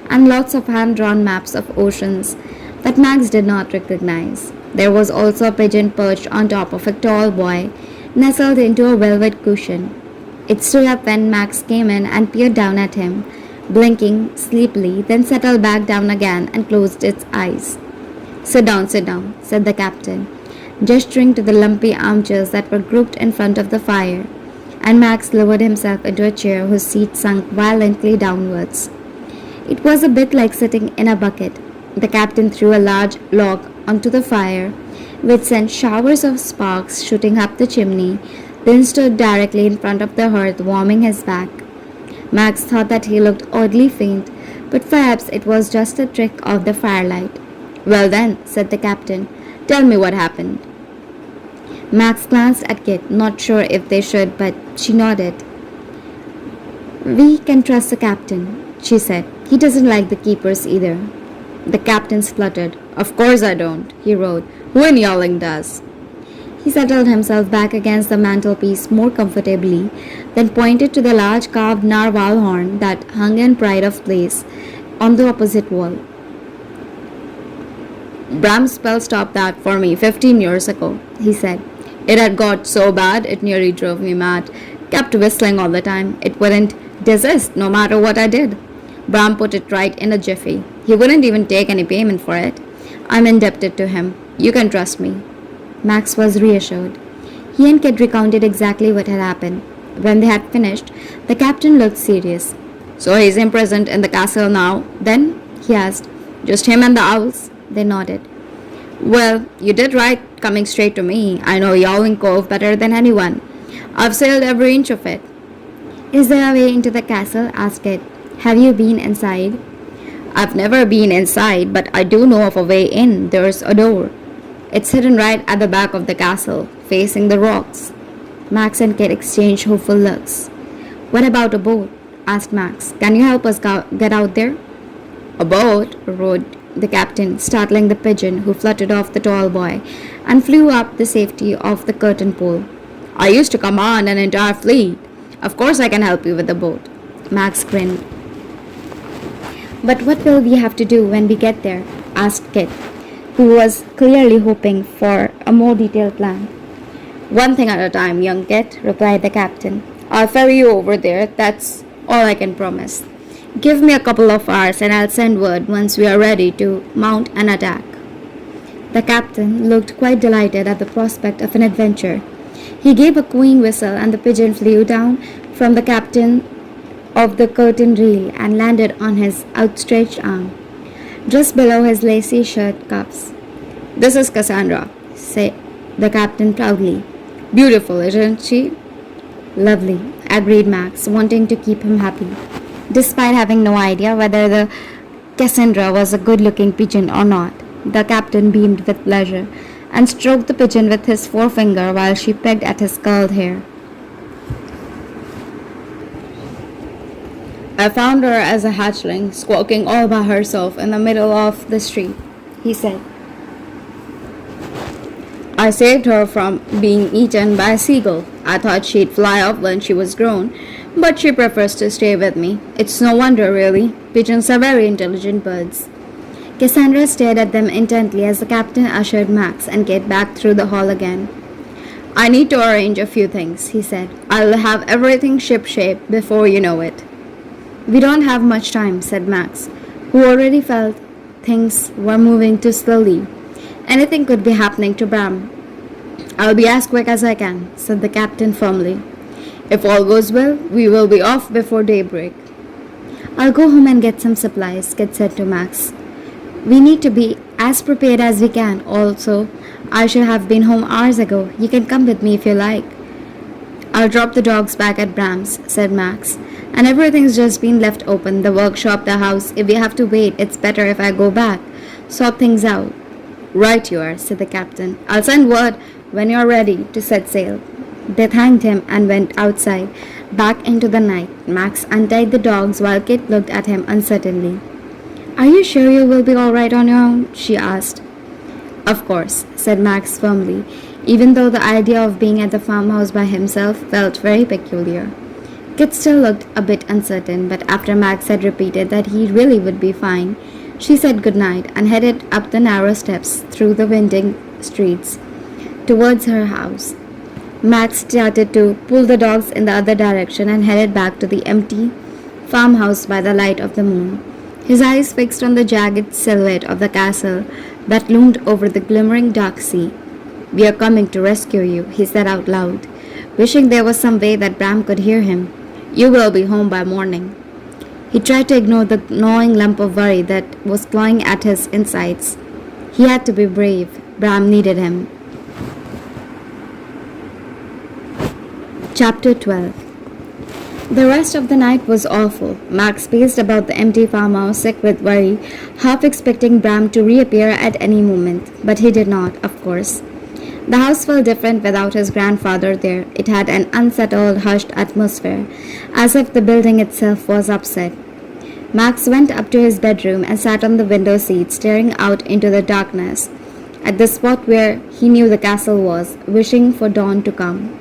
A: and lots of hand-drawn maps of oceans that Max did not recognize. There was also a pigeon perched on top of a tall boy, nestled into a velvet cushion. It stood up when Max came in and peered down at him, blinking sleepily, then settled back down again and closed its eyes. Sit down," said the captain, gesturing to the lumpy armchairs that were grouped in front of the fire, and Max lowered himself into a chair whose seat sunk violently downwards. It was a bit like sitting in a bucket. The captain threw a large log onto the fire, which sent showers of sparks shooting up the chimney, then stood directly in front of the hearth, warming his back. Max thought that he looked oddly faint, but perhaps it was just a trick of the firelight. "Well then," said the captain, "tell me what happened." Max glanced at Kit, not sure if they should, but she nodded. "We can trust the captain," she said. "He doesn't like the keepers either." The captain spluttered. "Of course I don't," he roared. "Who in Yowling does?" He settled himself back against the mantelpiece more comfortably, then pointed to the large carved narwhal horn that hung in pride of place on the opposite wall. "Bram's spell stopped that for me 15 years ago," he said. "It had got so bad it nearly drove me mad.
B: Kept whistling all the time. It wouldn't desist no matter what I did. Bram put it right in a jiffy. He wouldn't even take any payment for it. I'm indebted to him. You can trust me.
A: Max was reassured. He and Kit recounted exactly what had happened. When they had finished, the captain looked serious.
B: So he's imprisoned in the castle now, then? He asked. Just him and the owls?
A: They nodded.
B: Well, you did right coming straight to me. I know Yowling Cove better than anyone. I've sailed every inch of it.
A: Is there a way into the castle? Asked Kit. Have you been inside?
B: I've never been inside, but I do know of a way in. There's a door. It's hidden right at the back of the castle, facing the rocks.
A: Max and Kit exchanged hopeful looks. What about a boat? Asked Max. Can you help us get out there?
B: A boat? Roared the captain, startling the pigeon, who fluttered off the tall boy and flew up the safety of the curtain pole. I used to command an entire fleet. Of course I can help you with the boat.
A: Max grinned. But what will we have to do when we get there? Asked Kit, who was clearly hoping for a more detailed plan.
B: One thing at a time, young Kit, replied the captain. I'll ferry you over there, that's all I can promise. Give me a couple of hours and I'll send word once we are ready to mount an attack.
A: The captain looked quite delighted at the prospect of an adventure. He gave a cooing whistle and the pigeon flew down from the captain of the curtain reel and landed on his outstretched arm, just below his lacy shirt cuffs.
B: This is Cassandra,
A: said the captain proudly.
B: Beautiful, isn't she?
A: Lovely, agreed Max, wanting to keep him happy, despite having no idea whether the Cassandra was a good-looking pigeon or not. The captain beamed with pleasure and stroked the pigeon with his forefinger while she pecked at his curled hair.
B: I found her as a hatchling, squawking all by herself in the middle of the street, he said. I saved her from being eaten by a seagull. I thought she'd fly off when she was grown, but she prefers to stay with me. It's no wonder, really. Pigeons are very intelligent birds.
A: Cassandra stared at them intently as the captain ushered Max and Kit back through the hall again.
B: I need to arrange a few things, he said. I'll have everything ship-shape before you know it.
A: We don't have much time, said Max, who already felt things were moving too slowly. Anything could be happening to Bram.
B: I'll be as quick as I can, said the captain firmly. If all goes well, we will be off before daybreak.
A: I'll go home and get some supplies, Kit said to Max. We need to be as prepared as we can. Also, I should have been home hours ago. You can come with me if you like.
B: I'll drop the dogs back at Bram's, said Max. And everything's just been left open, the workshop, the house. If we have to wait, it's better if I go back. Sort things out. Right you are, said the captain. I'll send word when you're ready to set sail.
A: They thanked him and went outside, back into the night. Max untied the dogs while Kit looked at him uncertainly. Are you sure you will be all right on your own? She asked.
B: Of course, said Max firmly, even though the idea of being at the farmhouse by himself felt very peculiar.
A: Kit still looked a bit uncertain, but after Max had repeated that he really would be fine, she said good night and headed up the narrow steps through the winding streets towards her house. Max started to pull the dogs in the other direction and headed back to the empty farmhouse by the light of the moon, his eyes fixed on the jagged silhouette of the castle that loomed over the glimmering dark sea. We are coming to rescue you, he said out loud, wishing there was some way that Bram could hear him. You will be home by morning. He tried to ignore the gnawing lump of worry that was clawing at his insides. He had to be brave. Bram needed him. Chapter 12. The rest of the night was awful. Max paced about the empty farmhouse, sick with worry, half expecting Bram to reappear at any moment. But he did not, of course. The house felt different without his grandfather there. It had an unsettled, hushed atmosphere, as if the building itself was upset. Max went up to his bedroom and sat on the window seat, staring out into the darkness, at the spot where he knew the castle was, wishing for dawn to come.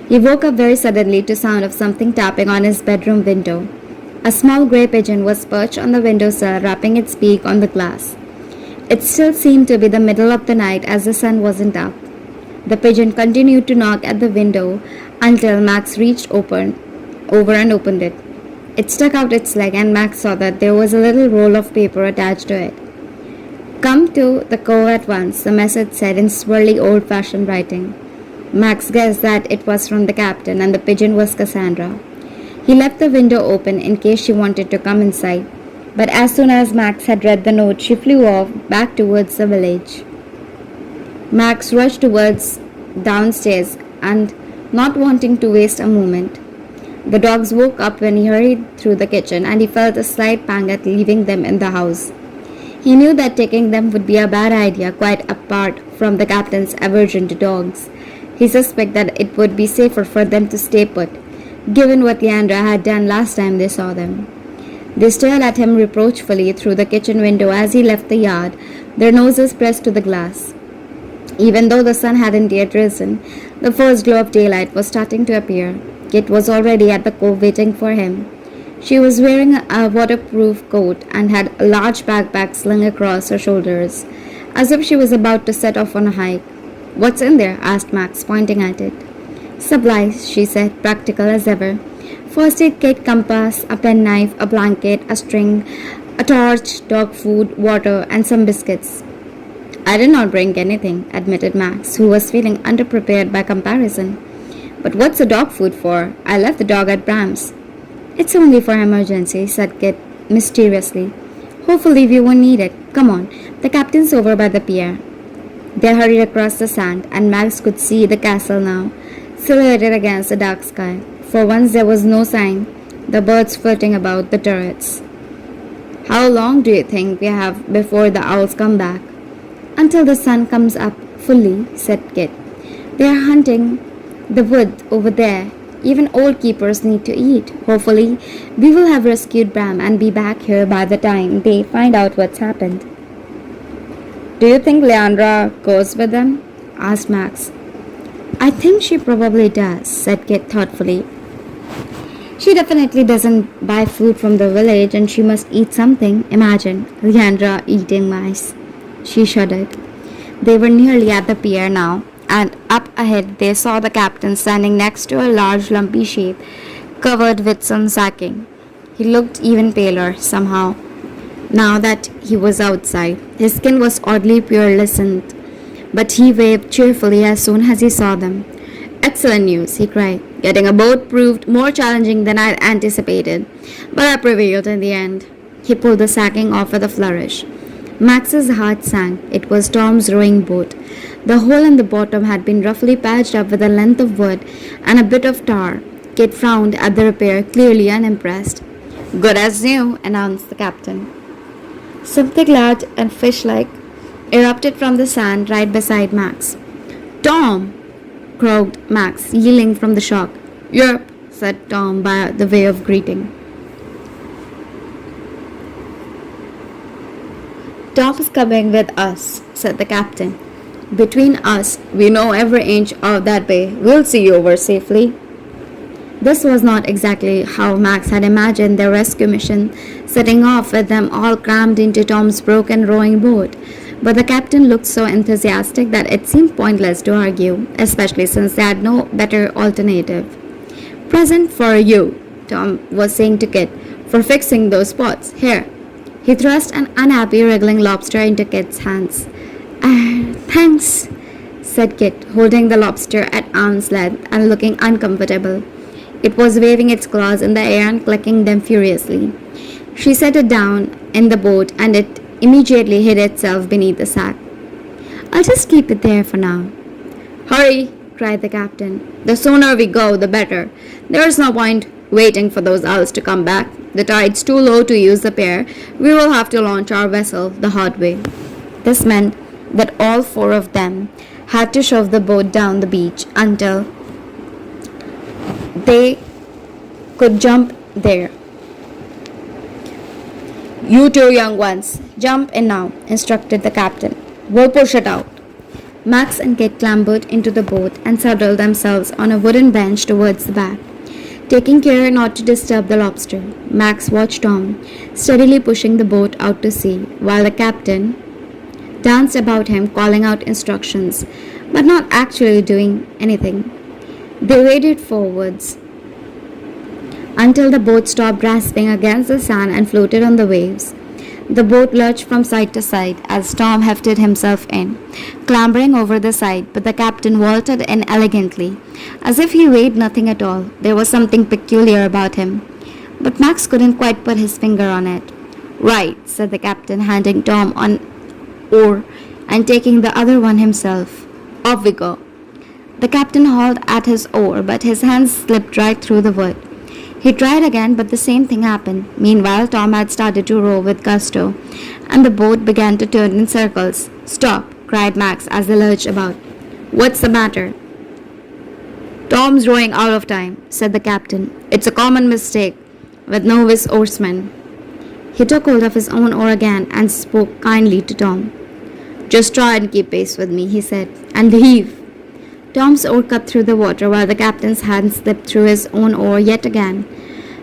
A: He woke up very suddenly to sound of something tapping on his bedroom window. A small grey pigeon was perched on the windowsill, rapping its beak on the glass. It still seemed to be the middle of the night as the sun wasn't up.
B: The pigeon continued to knock at the window until Max reached over and opened it. It stuck out its leg, and Max saw that there was a little roll of paper attached to it. Come to the cove at once, the message said in swirly old-fashioned writing. Max guessed that it was from the captain and the pigeon was Cassandra. He left the window open in case she wanted to come inside, but as soon as Max had read the note, she flew off back towards the village. Max rushed towards downstairs and, not wanting to waste a moment, the dogs woke up when he hurried through the kitchen and he felt a slight pang at leaving them in the house. He knew that taking them would be a bad idea, quite apart from the captain's aversion to dogs. He suspected that it would be safer for them to stay put, given what Leandra had done last time they saw them. They stared at him reproachfully through the kitchen window as he left the yard, their noses pressed to the glass. Even though the sun hadn't yet risen, the first glow of daylight was starting to appear. Kit was already at the cove waiting for him. She was wearing a waterproof coat and had a large backpack slung across her shoulders, as if she was about to set off on a hike. "What's in there?" asked Max, pointing at it. "Supplies," she said, practical as ever. "First aid kit, compass, a penknife, a blanket, a string, a torch, dog food, water, and some biscuits." "I did not bring anything," admitted Max, who was feeling underprepared by comparison. "But what's the dog food for? I left the dog at Bram's." "It's only for emergency," said Kit mysteriously. "Hopefully we won't need it. Come on, the captain's over by the pier." They hurried across the sand, and Max could see the castle now, silhouetted against the dark sky. For once there was no sign, the birds flitting about the turrets. "How long do you think we have before the owls come back?" "Until the sun comes up fully," said Kit. "They are hunting the wood over there. Even old keepers need to eat. Hopefully, we will have rescued Bram and be back here by the time they find out what's happened." "Do you think Leandra goes with them?" asked Max. "I think she probably does," said Kit thoughtfully. "She definitely doesn't buy food from the village and she must eat something. Imagine Leandra eating mice." She shuddered. They were nearly at the pier now, and up ahead they saw the captain standing next to a large lumpy shape covered with some sacking. He looked even paler somehow now that he was outside. His skin was oddly purulent, but he waved cheerfully as soon as he saw them. "Excellent news," he cried. "Getting a boat proved more challenging than I anticipated, but I prevailed in the end." He pulled the sacking off with a flourish. Max's heart sank. It was Tom's rowing boat. The hole in the bottom had been roughly patched up with a length of wood and a bit of tar. Kit frowned at the repair, clearly unimpressed. "Good as new," announced the captain. Something large and fish-like erupted from the sand right beside Max. "Tom!" croaked Max, yielding from the shock. "Yerp," said Tom by the way of greeting. "Tom's coming with us," said the captain. "Between us, we know every inch of that bay. We'll see you over safely." This was not exactly how Max had imagined their rescue mission, setting off with them all crammed into Tom's broken rowing boat. But the captain looked so enthusiastic that it seemed pointless to argue, especially since they had no better alternative. "Present for you," Tom was saying to Kit, "for fixing those spots. Here." He thrust an unhappy wriggling lobster into Kit's hands. Thanks," said Kit, holding the lobster at arm's length and looking uncomfortable. It was waving its claws in the air and clicking them furiously. She set it down in the boat and it immediately hid itself beneath the sack. "I'll just keep it there for now." "Hurry!" cried the captain. "The sooner we go, the better. There's no point waiting for those owls to come back. The tide's too low to use the pier. We will have to launch our vessel the hard way." This meant that all four of them had to shove the boat down the beach until they could jump there. "You two young ones, jump in now," instructed the captain. "We'll push it out." Max and Kit clambered into the boat and settled themselves on a wooden bench towards the back, taking care not to disturb the lobster. Max watched Tom, steadily pushing the boat out to sea, while the captain danced about him, calling out instructions. but not actually doing anything. They waded forwards until the boat stopped rasping against the sand and floated on the waves. The boat lurched from side to side as Tom hefted himself in, clambering over the side, but the captain vaulted in elegantly, as if he weighed nothing at all. There was something peculiar about him, but Max couldn't quite put his finger on it. Right, said the captain, handing Tom an oar and taking the other one himself. Off we go. The captain hauled at his oar, but his hands slipped right through the wood. He tried again, but the same thing happened. Meanwhile, Tom had started to row with gusto, and the boat began to turn in circles. Stop, cried Max as they lurched about. What's the matter? Tom's rowing out of time, said the captain. It's a common mistake with novice oarsmen. He took hold of his own oar again and spoke kindly to Tom. Just try and keep pace with me, he said, and heave. Tom's oar cut through the water while the captain's hand slipped through his own oar yet again.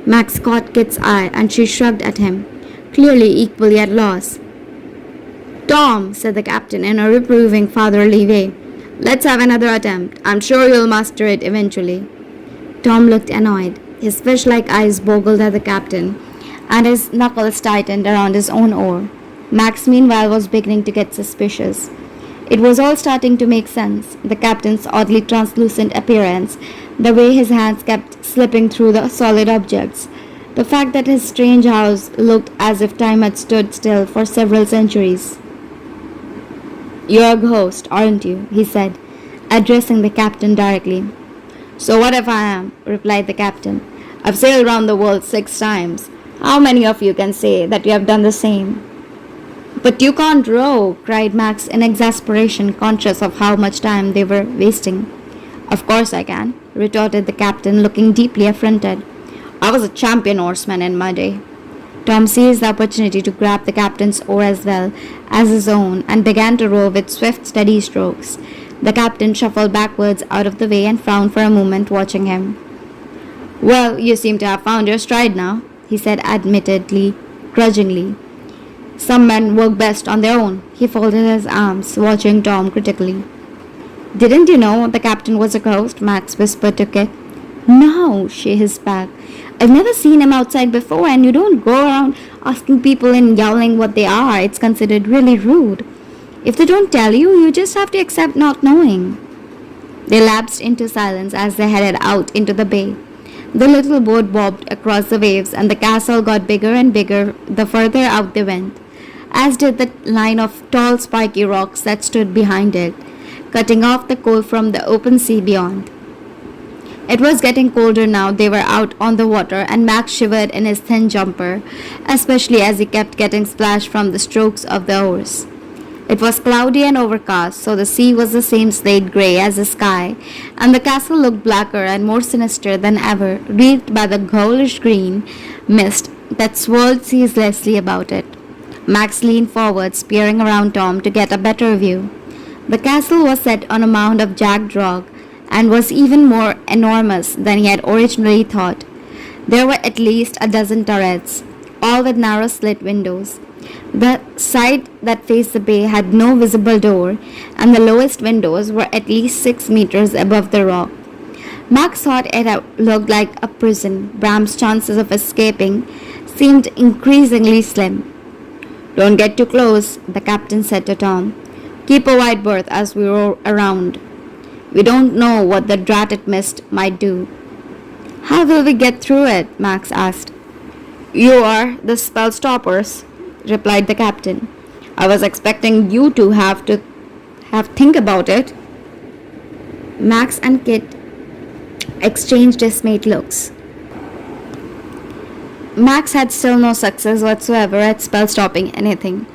B: Max caught Kit's eye and she shrugged at him, clearly equally at loss. Tom, said the captain in a reproving fatherly way, let's have another attempt. I'm sure you'll master it eventually. Tom looked annoyed. His fish-like eyes boggled at the captain, and his knuckles tightened around his own oar. Max, meanwhile, was beginning to get suspicious. It was all starting to make sense. The captain's oddly translucent appearance, the way his hands kept slipping through the solid objects, the fact that his strange house looked as if time had stood still for several centuries. You're a ghost, aren't you? He said, addressing the captain directly. So what if I am? Replied the captain. I've sailed round the world 6 times. How many of you can say that you have done the same? But you can't row, cried Max in exasperation, conscious of how much time they were wasting. Of course I can, retorted the captain, looking deeply affronted. I was a champion oarsman in my day. Tom seized the opportunity to grab the captain's oar as well as his own and began to row with swift, steady strokes. The captain shuffled backwards out of the way and frowned for a moment, watching him. Well, you seem to have found your stride now, he said admittedly, grudgingly. Some men work best on their own. He folded his arms, watching Tom critically. Didn't you know the captain was a ghost? Max whispered to Kit. No, she hissed back. I've never seen him outside before, and you don't go around asking people and yowling what they are. It's considered really rude. If they don't tell you, you just have to accept not knowing. They lapsed into silence as they headed out into the bay. The little boat bobbed across the waves, and the castle got bigger and bigger the further out they went, as did the line of tall spiky rocks that stood behind it, cutting off the cold from the open sea beyond. It was getting colder now they were out on the water, and Max shivered in his thin jumper, especially as he kept getting splashed from the strokes of the oars. It was cloudy and overcast, so the sea was the same slate grey as the sky, and the castle looked blacker and more sinister than ever, wreathed by the ghoulish green mist that swirled ceaselessly about it. Max leaned forward, peering around Tom to get a better view. The castle was set on a mound of jagged rock, and was even more enormous than he had originally thought. There were at least a dozen turrets, all with narrow slit windows. The side that faced the bay had no visible door, and the lowest windows were at least 6 meters above the rock. Max thought it looked like a prison. Bram's chances of escaping seemed increasingly slim. Don't get too close, the captain said to Tom. Keep a wide berth as we row around. We don't know what the dratted mist might do. How will we get through it? Max asked. You are the spell stoppers, replied the captain. I was expecting you to have think about it. Max and Kit exchanged dismayed looks. Max had still no success whatsoever at spell stopping anything.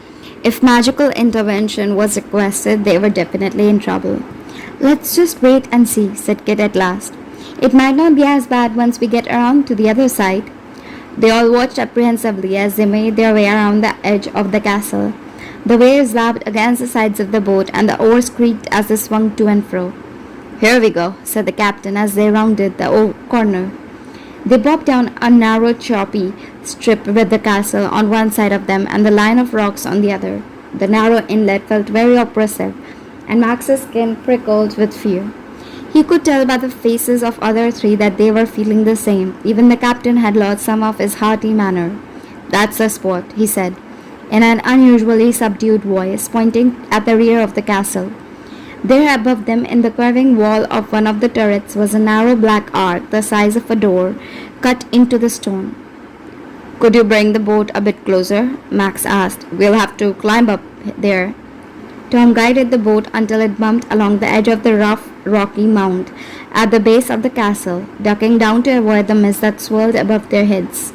B: If magical intervention was requested, they were definitely in trouble. Let's just wait and see, said Kit at last. It might not be as bad once we get around to the other side. They all watched apprehensively as they made their way around the edge of the castle. The waves lapped against the sides of the boat, and the oars creaked as they swung to and fro. Here we go, said the captain as they rounded the corner. They bobbed down a narrow, choppy strip with the castle on one side of them and the line of rocks on the other. The narrow inlet felt very oppressive, and Max's skin prickled with fear. He could tell by the faces of other three that they were feeling the same. Even the captain had lost some of his hearty manner. "That's the spot," he said, in an unusually subdued voice, pointing at the rear of the castle. There above them, in the curving wall of one of the turrets, was a narrow black arc the size of a door, cut into the stone. "Could you bring the boat a bit closer?" Max asked. "We'll have to climb up there." Tom guided the boat until it bumped along the edge of the rough, rocky mound at the base of the castle, ducking down to avoid the mist that swirled above their heads.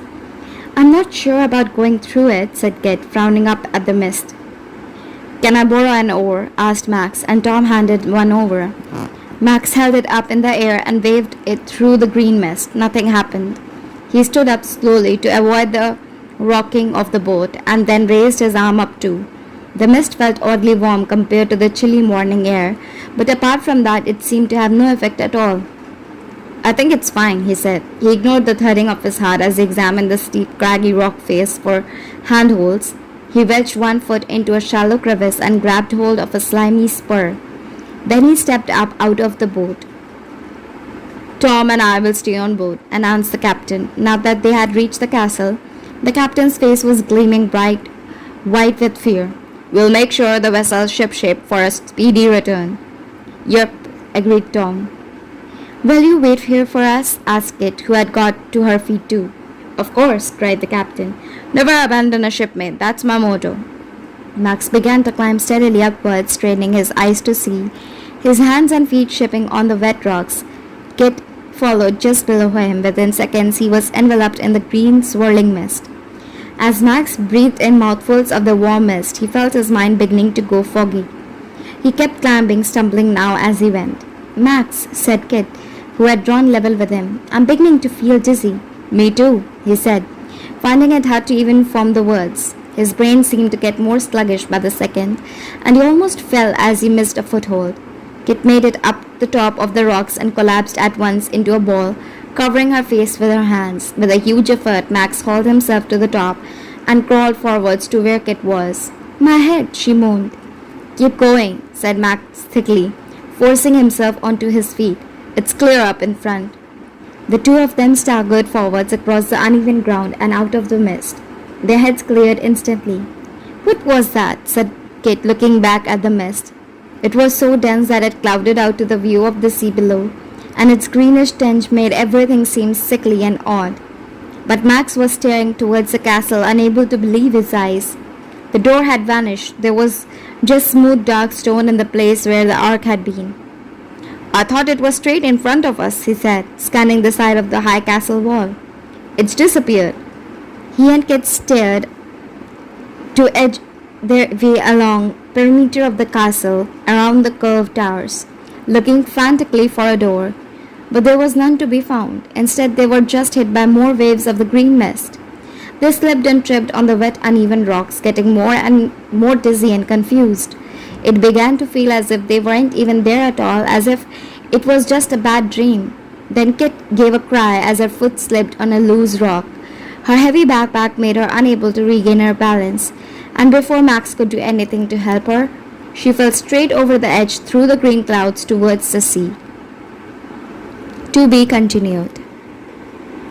B: "I'm not sure about going through it," said Kit, frowning up at the mist. "Can I borrow an oar?" asked Max, and Tom handed one over. Max held it up in the air and waved it through the green mist. Nothing happened. He stood up slowly to avoid the rocking of the boat and then raised his arm up too. The mist felt oddly warm compared to the chilly morning air, but apart from that, it seemed to have no effect at all. "I think it's fine," he said. He ignored the thudding of his heart as he examined the steep, craggy rock face for handholds. He wedged one foot into a shallow crevice and grabbed hold of a slimy spur. Then he stepped up out of the boat. "Tom and I will stay on board," announced the captain. Now that they had reached the castle, the captain's face was gleaming bright white with fear. "We'll make sure the vessel's shipshape for a speedy return." "Yep," agreed Tom. "Will you wait here for us?" asked Kit, who had got to her feet too. "Of course," cried the captain. "Never abandon a shipmate, that's my motto." Max began to climb steadily upwards, straining his eyes to see, his hands and feet shipping on the wet rocks. Kit followed just below him. Within seconds he was enveloped in the green swirling mist. As Max breathed in mouthfuls of the warm mist, he felt his mind beginning to go foggy. He kept climbing, stumbling now as he went. "Max," said Kit, who had drawn level with him, "I'm beginning to feel dizzy." "Me too," he said, finding it hard to even form the words. His brain seemed to get more sluggish by the second, and he almost fell as he missed a foothold. Kit made it up the top of the rocks and collapsed at once into a ball, covering her face with her hands. With a huge effort, Max hauled himself to the top and crawled forwards to where Kit was. "My head," she moaned. "Keep going," said Max thickly, forcing himself onto his feet. "It's clear up in front." The two of them staggered forwards across the uneven ground and out of the mist. Their heads cleared instantly. "What was that?" said Kit, looking back at the mist. It was so dense that it clouded out to the view of the sea below, and its greenish tinge made everything seem sickly and odd. But Max was staring towards the castle, unable to believe his eyes. The door had vanished. There was just smooth dark stone in the place where the ark had been. "I thought it was straight in front of us," he said, scanning the side of the high castle wall. "It's disappeared." He and Kit stared to edge their way along the perimeter of the castle, around the curved towers, looking frantically for a door, but there was none to be found. Instead, they were just hit by more waves of the green mist. They slipped and tripped on the wet, uneven rocks, getting more and more dizzy and confused. It began to feel as if they weren't even there at all, as if it was just a bad dream. Then Kit gave a cry as her foot slipped on a loose rock. Her heavy backpack made her unable to regain her balance, and before Max could do anything to help her, she fell straight over the edge through the green clouds towards the sea. To be continued.